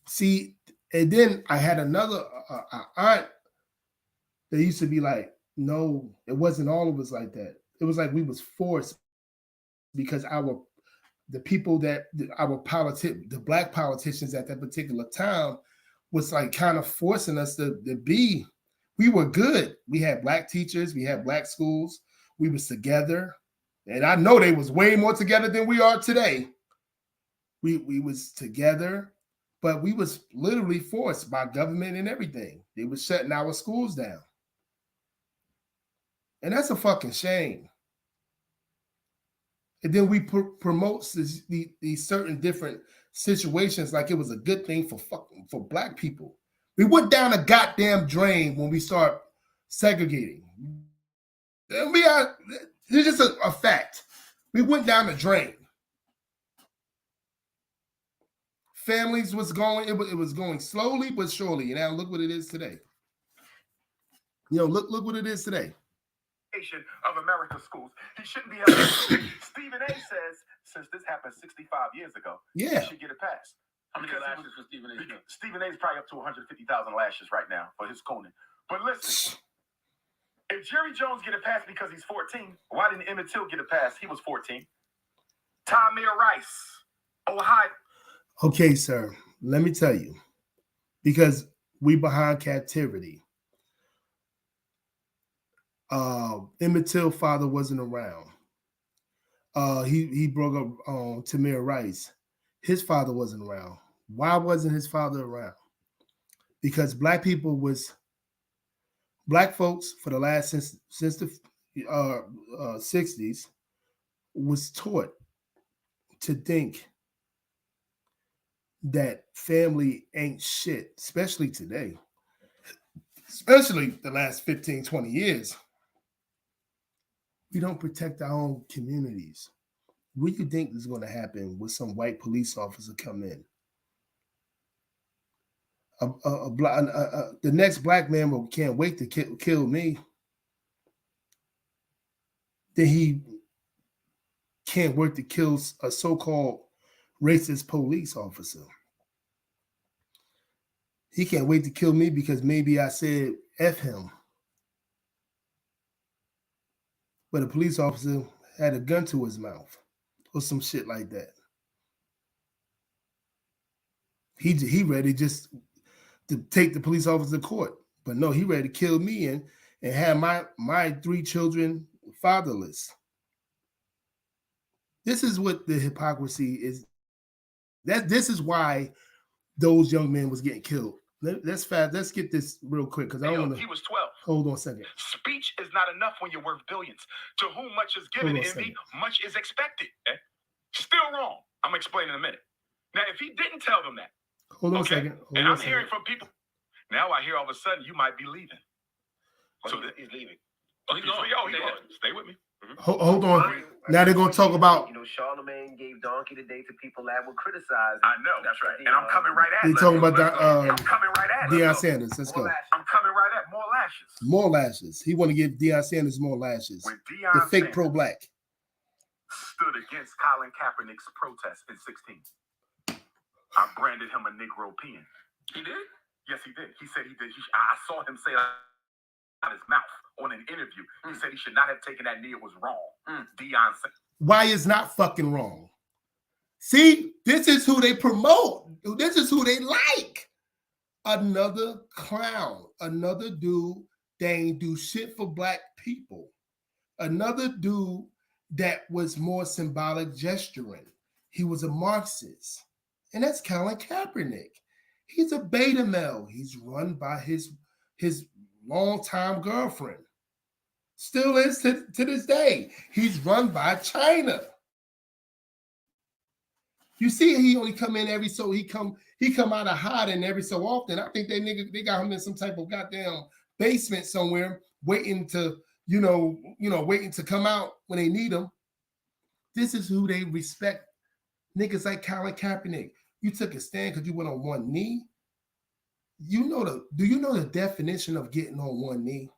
See, and then I had another aunt that used to be like, no, it wasn't all of us like that. It was like we was forced because the black politicians at that particular time was like kind of forcing us to be. We were good. We had black teachers. We had black schools. We was together. And I know they was way more together than we are today. We was together, but we was literally forced by government and everything. They was shutting our schools down. And that's a fucking shame. And then we promote these certain different situations like it was a good thing for black people. We went down a goddamn drain when we start segregating. It's just a fact. We went down the drain. Families was going, it was going slowly but surely. And now look what it is today. Look what it is today. of America's schools. He shouldn't be held. Stephen A. says, since this happened 65 years ago, he should get a pass. How many Because he lashes for Stephen A? Stephen A. is probably up to 150,000 lashes right now for his cooning. But listen, if Jerry Jones get a pass because he's 14, why didn't Emmett Till get a pass? He was 14. Tamir Rice, Ohio. Okay, sir. Let me tell you, because we behind captivity. Emmett Till father wasn't around. He broke up Tamir Rice. His father wasn't around. Why wasn't his father around? Because black folks for the last since the 60s was taught to think that family ain't shit, especially today, especially the last 15, 20 years. We don't protect our own communities. What do you think is going to happen with some white police officer come in? The next black man can't wait to kill me. Then he can't wait to kill a so-called racist police officer. He can't wait to kill me because maybe I said F him. But a police officer had a gun to his mouth or some shit like that. He ready just to take the police officer to court. But no, he ready to kill me and have my 3 children fatherless. This is what the hypocrisy is. This is why those young men was getting killed. Let's get this real quick because I don't want to. He was 12. Hold on a second. Speech is not enough when you're worth billions. To whom much is given, envy, much is expected. Still wrong. I'm gonna explain in a minute. Now, if he didn't tell them that, hold on a second. And I'm hearing from people. Now I hear all of a sudden you might be leaving. So he's leaving. He's going. Stay with me. Hold on. Now they're gonna talk about. Charlemagne gave Donkey today to people that would criticize. I know that's right, and I'm coming right at. They're talking about I'm coming right at. Deion Sanders. Let's go. I'm coming right at more lashes. More lashes. He want to give Deion Sanders more lashes. When the fake pro-black stood against Colin Kaepernick's protest in 16, I branded him a Negro peon. He did? Yes, he did. He said he did. I saw him say out his mouth on an interview. He said he should not have taken that knee. It was wrong. Deion said. Why is not fucking wrong? See, this is who they promote. This is who they like. Another clown. Another dude that ain't do shit for black people. Another dude that was more symbolic gesturing. He was a Marxist. And that's Colin Kaepernick. He's a beta male. He's run by his longtime girlfriend. Still is to this day. He's run by China. You see, he only come in he come out of hiding every so often. I think they got him in some type of goddamn basement somewhere, waiting to waiting to come out when they need him. This is who they respect. Niggas like Colin Kaepernick. You took a stand because you went on one knee. Do you know the definition of getting on one knee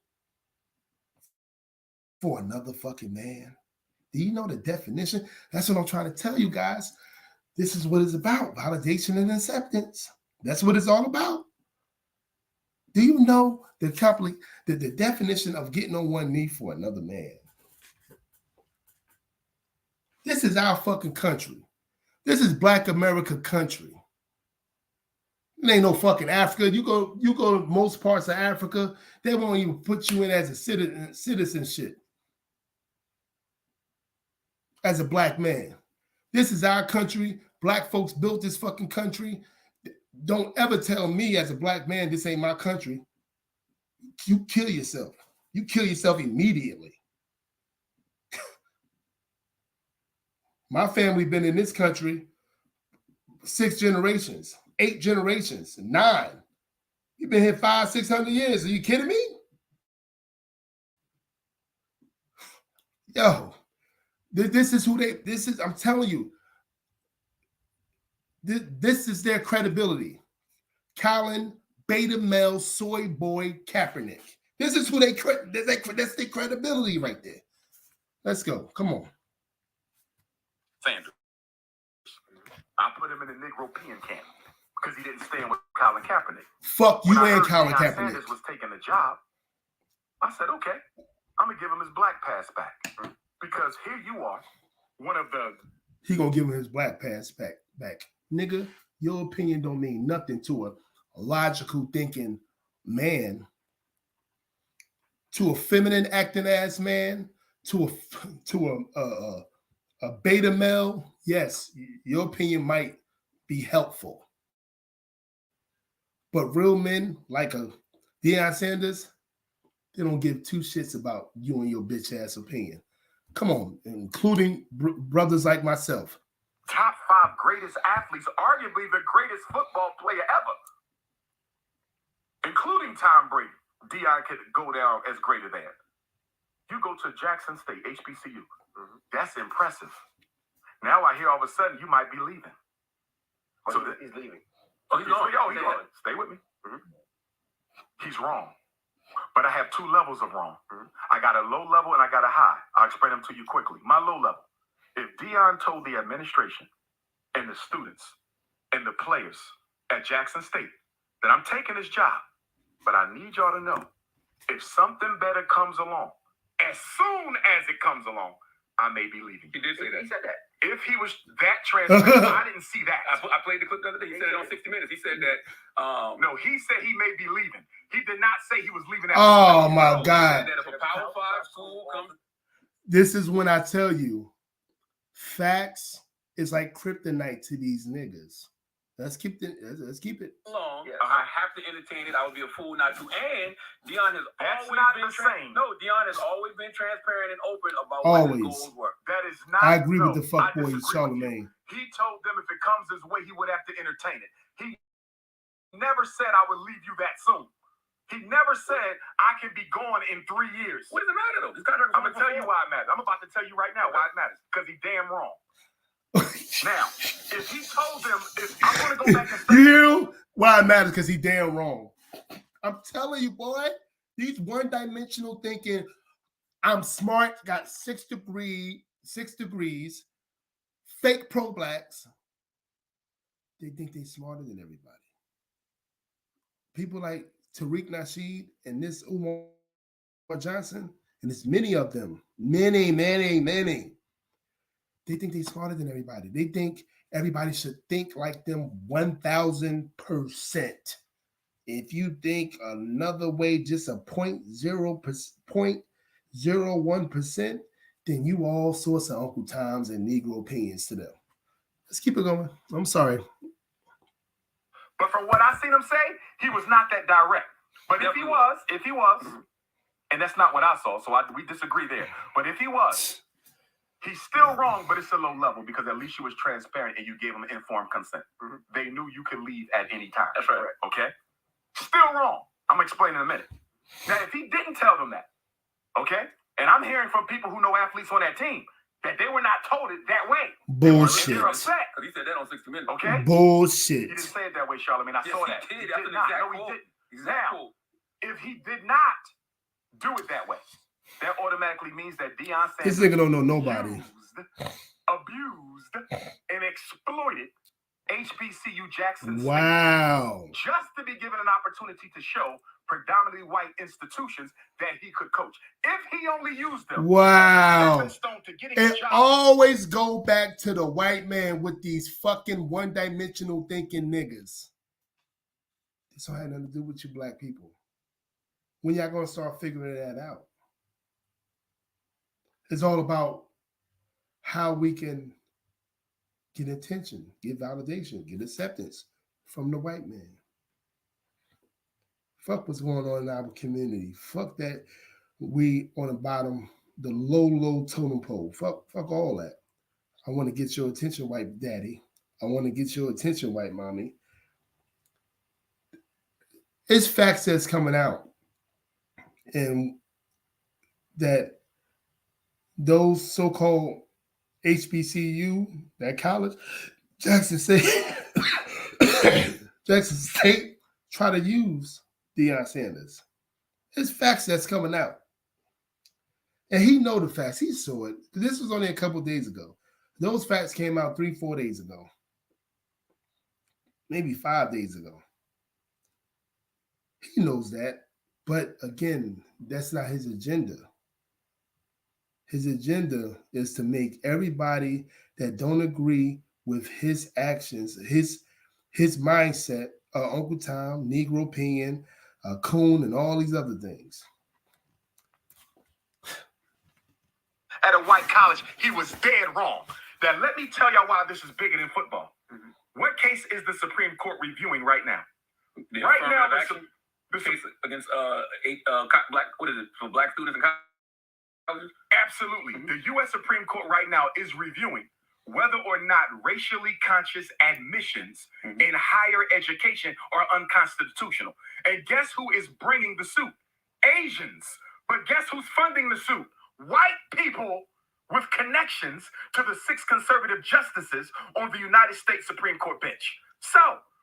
for another fucking man? Do you know the definition? That's what I'm trying to tell you guys. This is what it's about. Validation and acceptance. That's what it's all about. Do you know the definition of getting on one knee for another man? This is our fucking country. This is Black America country. It ain't no fucking Africa. You go to most parts of Africa, they won't even put you in as a citizenship. As a black man. This is our country. Black folks built this fucking country. Don't ever tell me as a black man this ain't my country. You kill yourself. You kill yourself immediately. My family been in this country 6 generations, 8 generations, 9. You've been here 500-600 years. Are you kidding me? Yo, this is I'm telling you, this is their credibility. Colin Beta Male Soy Boy Kaepernick. This is who that's their credibility right there. Let's go. Come on. Sanders. I put him in the Negropean camp because he didn't stand with Colin Kaepernick. Fuck you When I and heard Colin Deion Kaepernick. Sanders was taking the job, I said, okay, I'm going to give him his black pass back. Because here you are, one of the... He gonna give him his black pass back. Nigga, your opinion don't mean nothing to a logical thinking man, to a feminine acting ass man, to a beta male. Yes, your opinion might be helpful. But real men like a Deion Sanders, they don't give two shits about you and your bitch ass opinion. Come on, including brothers like myself. Top 5 greatest athletes, arguably the greatest football player ever, including Tom Brady. Deion could go down as greater than. You go to Jackson State, HBCU. That's impressive. Now I hear all of a sudden you might be leaving. So he's leaving. Oh, he's going. Stay with me. He's wrong. But I have 2 levels of wrong. I got a low level and I got a high. I'll explain them to you quickly. My low level. If Deion told the administration and the students and the players at Jackson State that I'm taking this job, but I need y'all to know, if something better comes along, as soon as it comes along, I may be leaving. He did say that. He said that. If he was that transparent, I didn't see that. I played the clip the other day. He said it on 60 Minutes. He said that. No, he said he may be leaving. He did not say he was leaving. Oh my God. That if a Power 5 school comes. This is when I tell you, facts is like kryptonite to these niggas. Let's keep it. Long, Yes. I have to entertain it. I would be a fool not to. And Deion has That's always not been the same. No, Deion has always been transparent and open about what his Always. goals were. That is not. I agree with no, the fuck I boy disagree with Charlemagne. you. He told them if it comes his way, he would have to entertain it. He never said I would leave you that soon. He never said I could be gone in 3 years. What does it matter though? His contract I'm gonna tell you why it matters. I'm about to tell you right now why it matters. Because he's damn wrong. Now, if he told them, if I'm gonna go back and say, You hear why it matters? Because he damn wrong. I'm telling you, boy, these one-dimensional thinking, I'm smart, got 6 degrees, fake pro-blacks. They think they're smarter than everybody. People like Tariq Nasheed and this Umar Johnson, and there's many of them, many. They think they're smarter than everybody. They think everybody should think like them 1,000%. If you think another way, just a 0.01%, then you all sorts of Uncle Toms and Negro opinions to them. Let's keep it going. I'm sorry. but from what I seen him say, he was not that direct. But if he was, and that's not what I saw, so we disagree there. But if he was, he's still wrong, but it's a low level because at least you was transparent and you gave him informed consent. They knew you could leave at any time. That's right. Okay? Still wrong. I'm going to explain in a minute. Now, if he didn't tell them that, okay? And I'm hearing from people who know athletes on that team that they were not told it that way. Bullshit. They're upset. Because he said that on 60 Minutes. Okay? He Bullshit. didn't say it that way, Charlemagne. I Yes, saw he that. did. He That's did an not. exact No, he quote. didn't. Exact Now, quote. if he did not do it that way, that automatically means that Deion This Sanders nigga don't know nobody. abused, and exploited HBCU Jackson State Wow. just to be given an opportunity to show predominantly white institutions that he could coach. If he only used them Wow. as a stepping stone to getting a And job, always go back to the white man with these fucking one-dimensional thinking niggas. This don't have nothing to do with you black people. When y'all gonna start figuring that out? It's all about how we can get attention, get validation, get acceptance from the white man. Fuck what's going on in our community. Fuck that we on the bottom, the low totem pole. Fuck all that. I want to get your attention, white daddy. I want to get your attention, white mommy. It's facts that's coming out. And that those so-called HBCU, that college, Jackson State, try to use Deion Sanders. It's facts that's coming out. And he know the facts. He saw it. This was only a couple days ago. Those facts came out 3-4 days ago. Maybe 5 days ago. He knows that. But again, that's not his agenda. His agenda is to make everybody that don't agree with his actions, his mindset, Uncle Tom, Negro opinion, Coon, and all these other things. At a white college, he was dead wrong. Now, let me tell y'all why this is bigger than football. What case is the Supreme Court reviewing right now? Right now, the case against black, what is it, for black students in colleges? Absolutely. The U.S. Supreme Court right now is reviewing whether or not racially conscious admissions in higher education are unconstitutional. And guess who is bringing the suit? Asians. But guess who's funding the suit? White people with connections to the 6 conservative justices on the United States Supreme Court bench. So,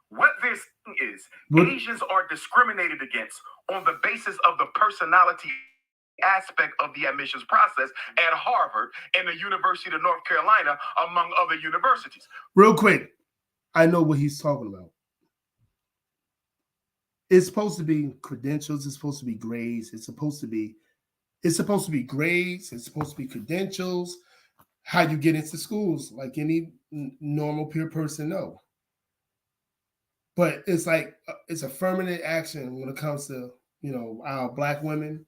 what this is, Asians are discriminated against on the basis of the personality aspect of the admissions process at Harvard and the University of North Carolina, among other universities. Real quick, I know what he's talking about. It's supposed to be credentials. It's supposed to be grades. It's supposed to be grades. It's supposed to be credentials. How you get into schools, like any normal peer person know. But it's like it's affirmative action when it comes to our black women,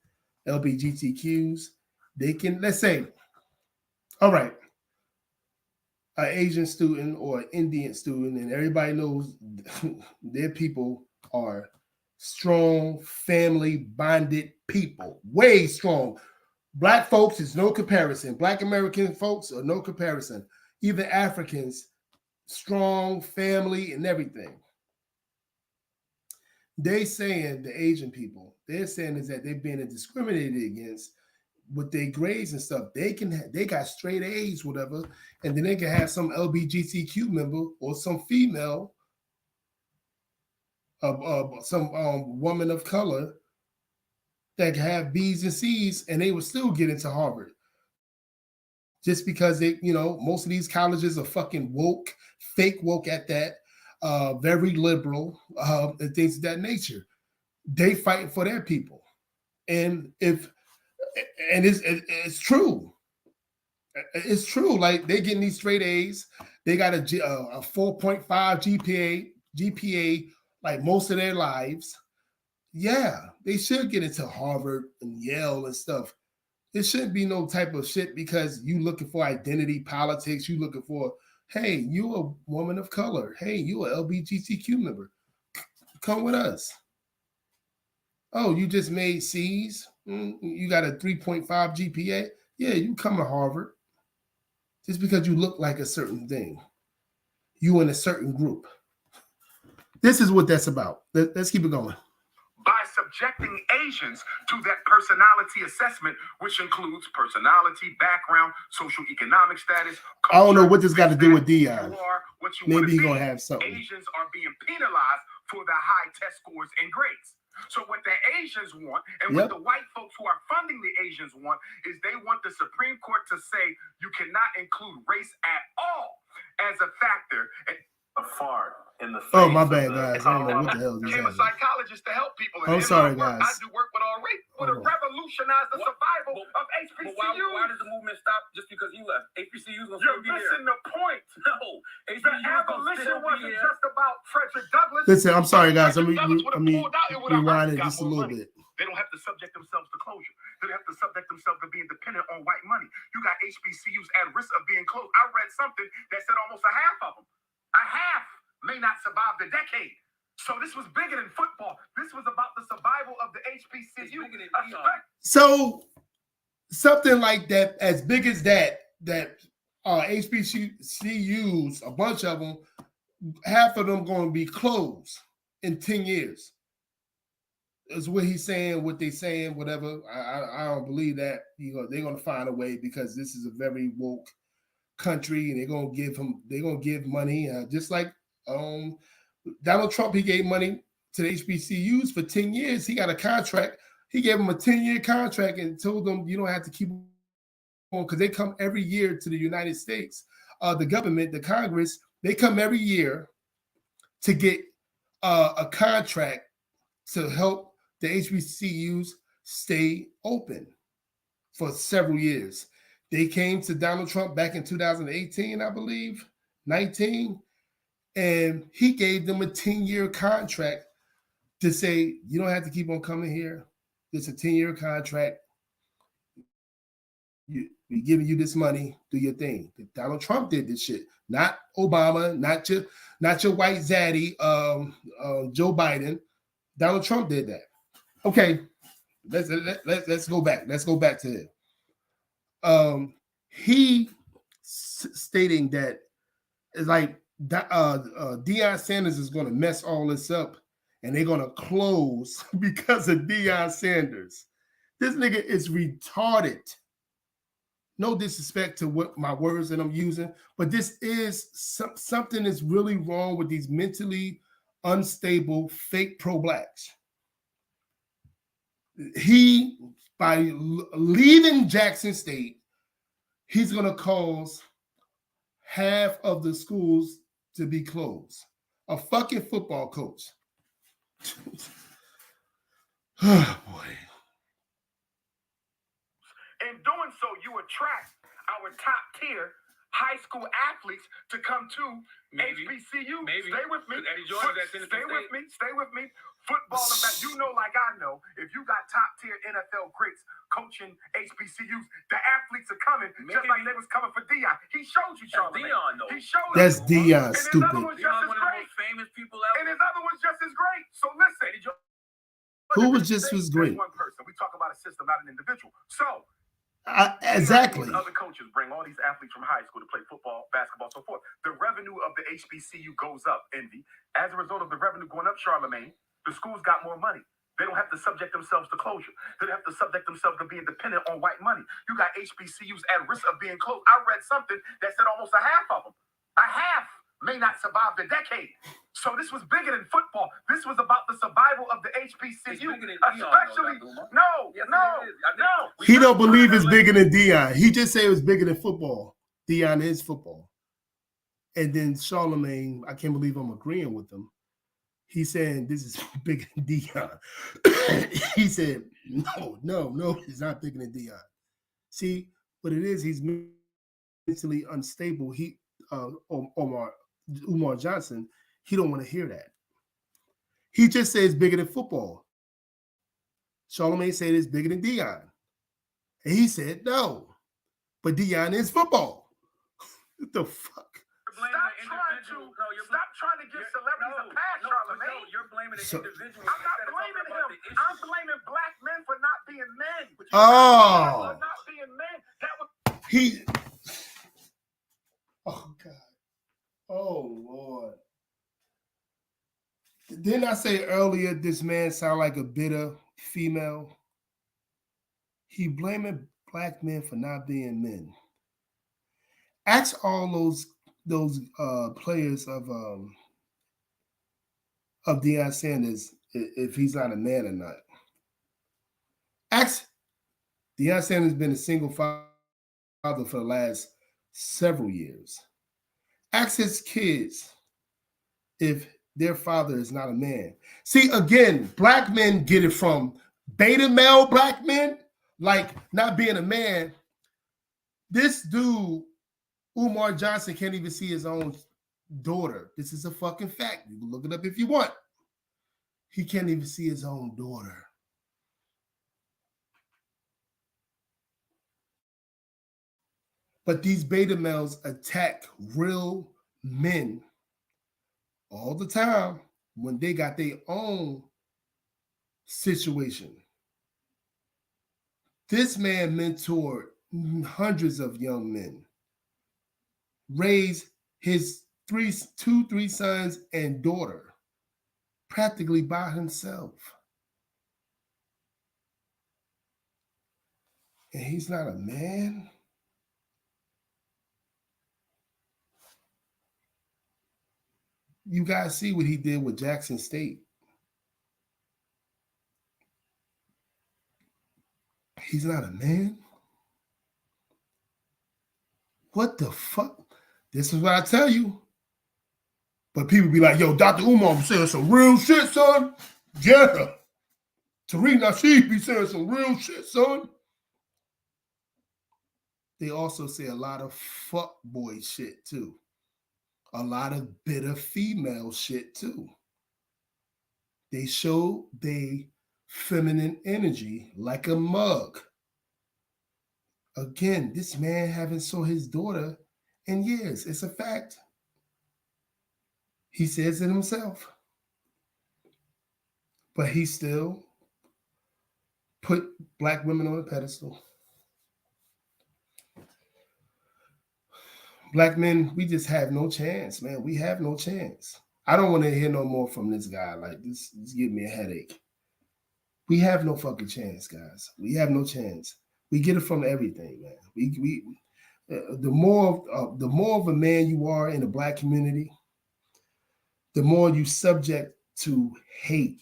LGBTQs. They can, let's say, all right, an Asian student or an Indian student, and everybody knows their people are strong, family bonded people, way strong. Black folks is no comparison. Black American folks are no comparison. Even Africans, strong family and everything. They saying the Asian people, they're saying is that they're being discriminated against with their grades and stuff. They got straight A's, whatever, and then they can have some LGBTQ member or some female, some woman of color that can have B's and C's, and they would still get into Harvard. Just because they, most of these colleges are fucking woke, fake woke at that, very liberal, and things of that nature. They fighting for their people, and it's true. It's true. Like they getting these straight A's. They got a 4.5 GPA like most of their lives. Yeah, they should get into Harvard and Yale and stuff. It shouldn't be no type of shit because you looking for identity politics. You looking for, hey, you a woman of color. Hey, you a LGBTQ member. Come with us. Oh, you just made C's? You got a 3.5 GPA? Yeah, you come to Harvard. Just because you look like a certain thing. You in a certain group. This is what that's about. Let's keep it going. By subjecting Asians to that personality assessment, which includes personality, background, social economic status. Culture, I don't know what this got to do with Dion. Maybe he's going to have something. Asians are being penalized for the high test scores and grades. So what the Asians want, and what the white folks who are funding the Asians want, is they want the Supreme Court to say you cannot include race at all as a factor. A fart in the face. Oh, my bad, guys. I don't know what the hell this is. I'm a psychologist to help people. I'm sorry, guys. I do work with all race. Would have revolutionized the survival of HBCUs. Why did the movement stop just because you left? HBCUs will You're still be missing there. the point. No. The abolition wasn't just about Frederick Douglass. Listen, I'm sorry, guys. Let me rewind it just a little bit. They don't have to subject themselves to closure. They don't have to subject themselves to being dependent on white money. You got HBCUs at risk of being closed. I read something that said almost a half of them. A half may not survive the decade. So this was bigger than football. This was about the survival of the HBCU. So something like that, as big as that HBCUs, a bunch of them, half of them going to be closed in 10 years. Is what he's saying, what they saying, whatever. I don't believe that. They're going to find a way because this is a very woke country, and they're gonna give money, just like Donald Trump. He gave money to the HBCUs for 10 years. He got a contract He gave them a 10-year contract and told them you don't have to keep on because they come every year to the United States. The government, the Congress, they come every year to get a contract to help the HBCUs stay open for several years. They came to Donald Trump back in 2018, I believe, 19, and he gave them a 10-year contract to say, you don't have to keep on coming here. It's a 10-year contract. We giving you this money, do your thing. Donald Trump did this shit, not Obama, not your white zaddy, Joe Biden. Donald Trump did that. Okay, let's go back. Let's go back to it. He stating that it's like Deion Sanders is going to mess all this up, and they're going to close because of Deion Sanders. This nigga is retarded. No disrespect to what my words that I'm using, but this is something that's really wrong with these mentally unstable fake pro-blacks. He, by leaving Jackson State, he's going to cause half of the schools to be closed. A fucking football coach. Oh, boy. In doing so, you attract our top tier high school athletes to come to HBCU. Stay with me. Stay with me. Football, you know, like I know, if you got top tier NFL greats coaching HBCUs, the athletes are coming just like they was coming for Deion. He showed you, Charlamagne. He showed That's us. Deion, and stupid. His other one's just as great. Famous people out. And his other one's just as great. So listen. Who was just as great? One person. We talk about a system, not an individual. So exactly. Other coaches bring all these athletes from high school to play football, basketball, so forth. The revenue of the HBCU goes up, Envy. As a result of the revenue going up, Charlamagne, the schools got more money. They don't have to subject themselves to closure. They don't have to subject themselves to being dependent on white money. You got HBCUs at risk of being closed. I read something that said almost a half of them. A half may not survive the decade. So this was bigger than football. This was about the survival of the HBCU. Especially, no. He don't believe it's bigger than Deion. He just said it was bigger than football. Deion is football. And then Charlamagne, I can't believe I'm agreeing with him. He's saying this is bigger than Deion. He said, no, it's not bigger than Deion. See, what it is, he's mentally unstable. Umar Johnson, he don't want to hear that. He just says bigger than football. Charlamagne said it's bigger than Deion. And he said no. But Deion is football. What the fuck? Stop trying to give celebrities a pass, Charlamagne. You're blaming an individual. I'm not blaming him. I'm blaming black men for not being men. Oh. For not being men. Oh, God. Oh, Lord. Didn't I say earlier this man sound like a bitter female? He blaming black men for not being men. Ask all those players of Deion Sanders if he's not a man or not. Ask Deion Sanders been a single father for the last several years. Ask his kids if their father is not a man. See, again, black men get it from beta male black men, like not being a man. This dude, Umar Johnson, can't even see his own daughter. This is a fucking fact. You can look it up if you want. He can't even see his own daughter. But these beta males attack real men all the time when they got their own situation. This man mentored hundreds of young men, raised his three sons and daughter practically by himself. And he's not a man? You guys see what he did with Jackson State. He's not a man? What the fuck? This is what I tell you. But people be like, yo, Dr. Umar be saying some real shit, son. Yeah. Tariq Nasheed be saying some real shit, son. They also say a lot of fuck boy shit, too. A lot of bitter female shit, too. They show they feminine energy like a mug. Again, this man haven't saw his daughter in years. It's a fact. He says it himself. But he still put black women on a pedestal. Black men, we just have no chance, man. We have no chance. I don't want to hear no more from this guy. Like, this give me a headache. We have no fucking chance, guys. We have no chance. We get it from everything, man. The more of a man you are in the black community, the more you subject to hate.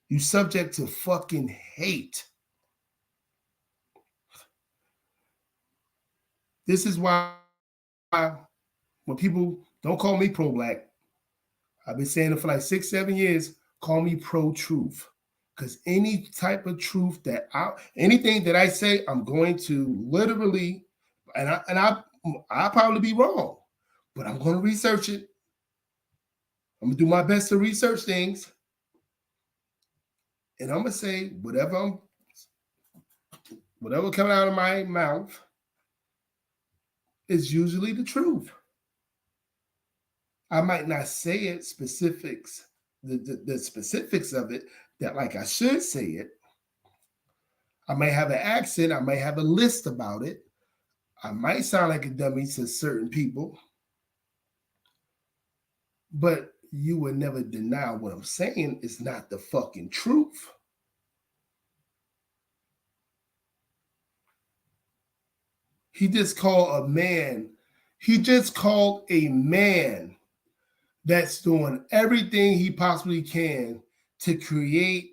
You subject to fucking hate. This is why when people don't call me pro-black, I've been saying it for like 6-7 years, call me pro-truth. Because any type of truth anything that I say, I'm going to literally, and I'll probably be wrong, but I'm going to research it. I'm going to do my best to research things. And I'm going to say whatever coming out of my mouth is usually the truth. I might not say it specifics, the specifics of it that like I should say it. I might have an accent. I might have a list about it. I might sound like a dummy to certain people. But you would never deny what I'm saying is not the fucking truth. He just called a man that's doing everything he possibly can to create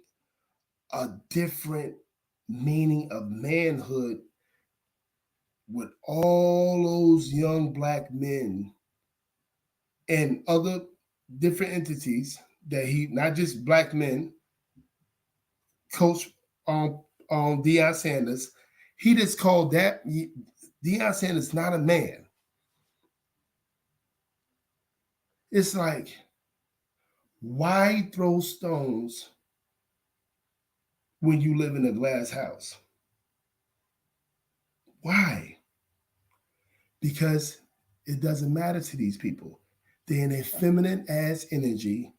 a different meaning of manhood with all those young black men and other different entities that he, not just black men, Coach Deion Sanders, he just called that Deion Sanders not a man. It's like, why throw stones when you live in a glass house? Why? Because it doesn't matter to these people. They're in a feminine ass energy.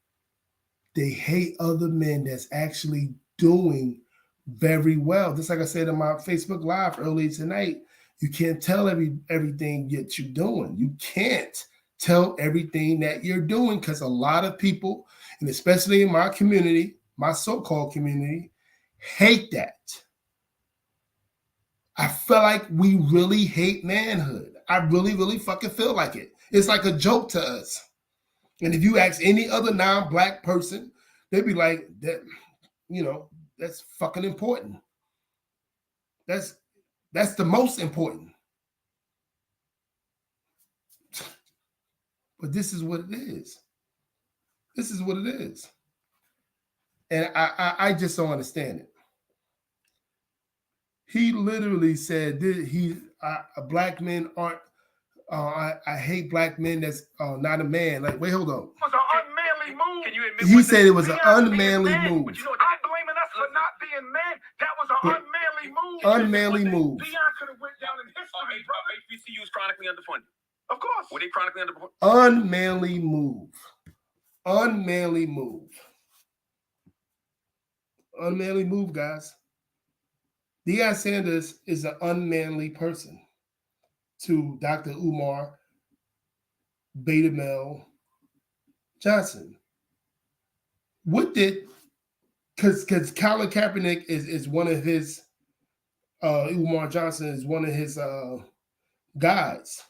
They hate other men that's actually doing very well. Just like I said in my Facebook Live earlier tonight, you can't tell everything that you're doing. You can't tell everything that you're doing because a lot of people, and especially in my community, my so-called community, hate that. I feel like we really hate manhood. I really, really fucking feel like it. It's like a joke to us. And if you ask any other non-black person, they'd be like, that, that's fucking important. That's the most important. But this is what it is. This is what it is. And I just don't understand it. He literally said black men aren't, I hate black men that's not a man. Like, wait, hold on. It was an unmanly move. Can you admit He said it was an Beyond unmanly being man, move. but you know what? I'm blaming us for not being men. That was an unmanly move. Unmanly move. Deion could have went down in history, bro. HBCUs chronically underfunded. Of course. Were they chronically underfunded? Unmanly move. Unmanly move. Unmanly move, guys. Deion Sanders is an unmanly person to Dr. Umar Beta Mel Johnson. What did, because Colin Kaepernick is one of his, Umar Johnson is one of his guys.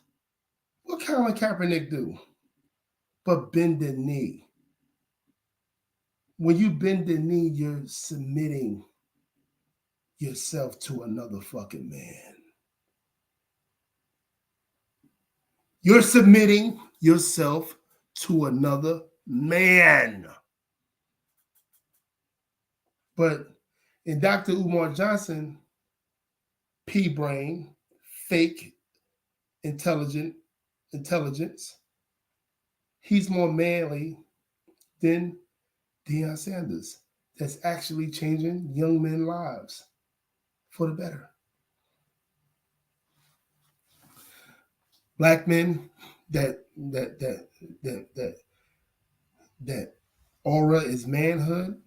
What Colin Kaepernick do but bend the knee? When you bend the knee, you're submitting yourself to another fucking man. You're submitting yourself to another man. But in Dr. Umar Johnson, P-brain, fake intelligence, he's more manly than Deion Sanders. That's actually changing young men's lives for the better. Black men that aura is manhood.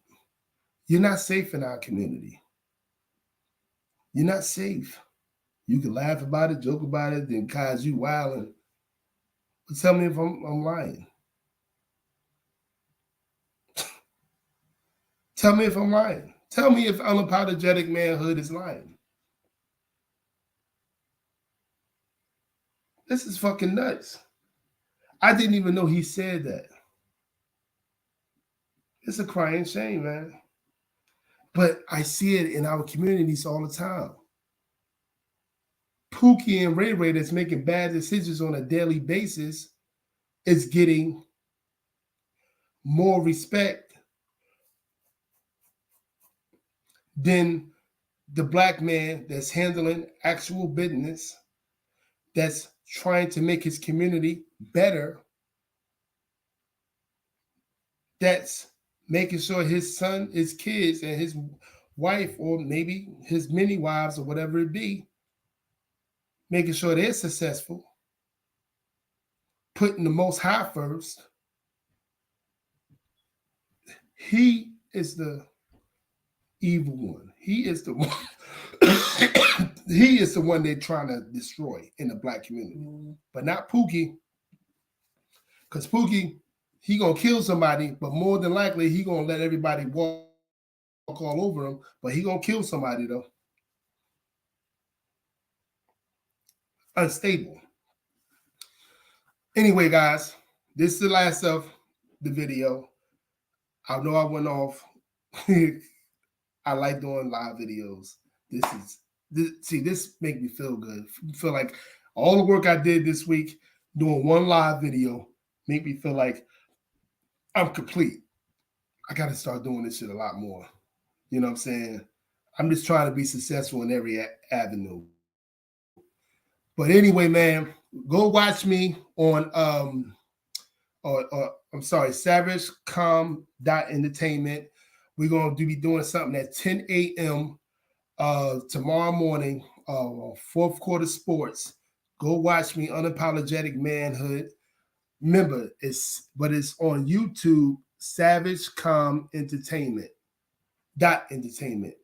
You're not safe in our community. You're not safe. You can laugh about it, joke about it, then cause you wilding. But tell me if I'm lying. Tell me if I'm lying. Tell me if unapologetic manhood is lying. This is fucking nuts. I didn't even know he said that. It's a crying shame, man. But I see it in our communities all the time. Pookie and Ray Ray that's making bad decisions on a daily basis is getting more respect than the black man that's handling actual business, that's trying to make his community better, that's making sure his son, his kids, and his wife, or maybe his many wives or whatever it be, making sure they're successful, putting the Most High first. He is the evil one. He is the one. He is the one they're trying to destroy in the black community, but not Pookie. Because Pookie, he gonna kill somebody, but more than likely he gonna let everybody walk all over him. But he gonna kill somebody though. Unstable. Anyway, guys, this is the last of the video. I know I went off. I like doing live videos. This make me feel good. Feel like all the work I did this week doing one live video make me feel like I'm complete. I got to start doing this shit a lot more. You know what I'm saying? I'm just trying to be successful in every avenue. But anyway, man, go watch me on SavageCom.entertainment. We're going to be doing something at 10 a.m. Tomorrow morning, Fourth Quarter Sports. Go watch me, Unapologetic Manhood. Remember, it's on YouTube, SavageCom Entertainment. .entertainment.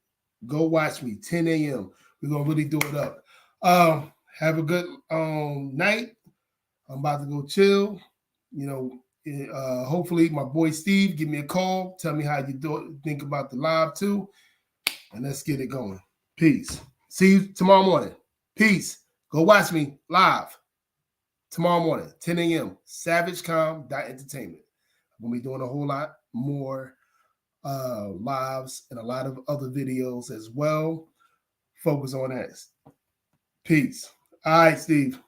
Go watch me, 10 a.m. We're going to really do it up. Have a good night. I'm about to go chill. You know, hopefully my boy Steve, give me a call. Tell me how you think about the live too. And let's get it going. Peace. See you tomorrow morning. Peace. Go watch me live tomorrow morning, 10 a.m. SavageCom.entertainment. I'm going to be doing a whole lot more lives and a lot of other videos as well. Focus on that. Peace. All right, Steve.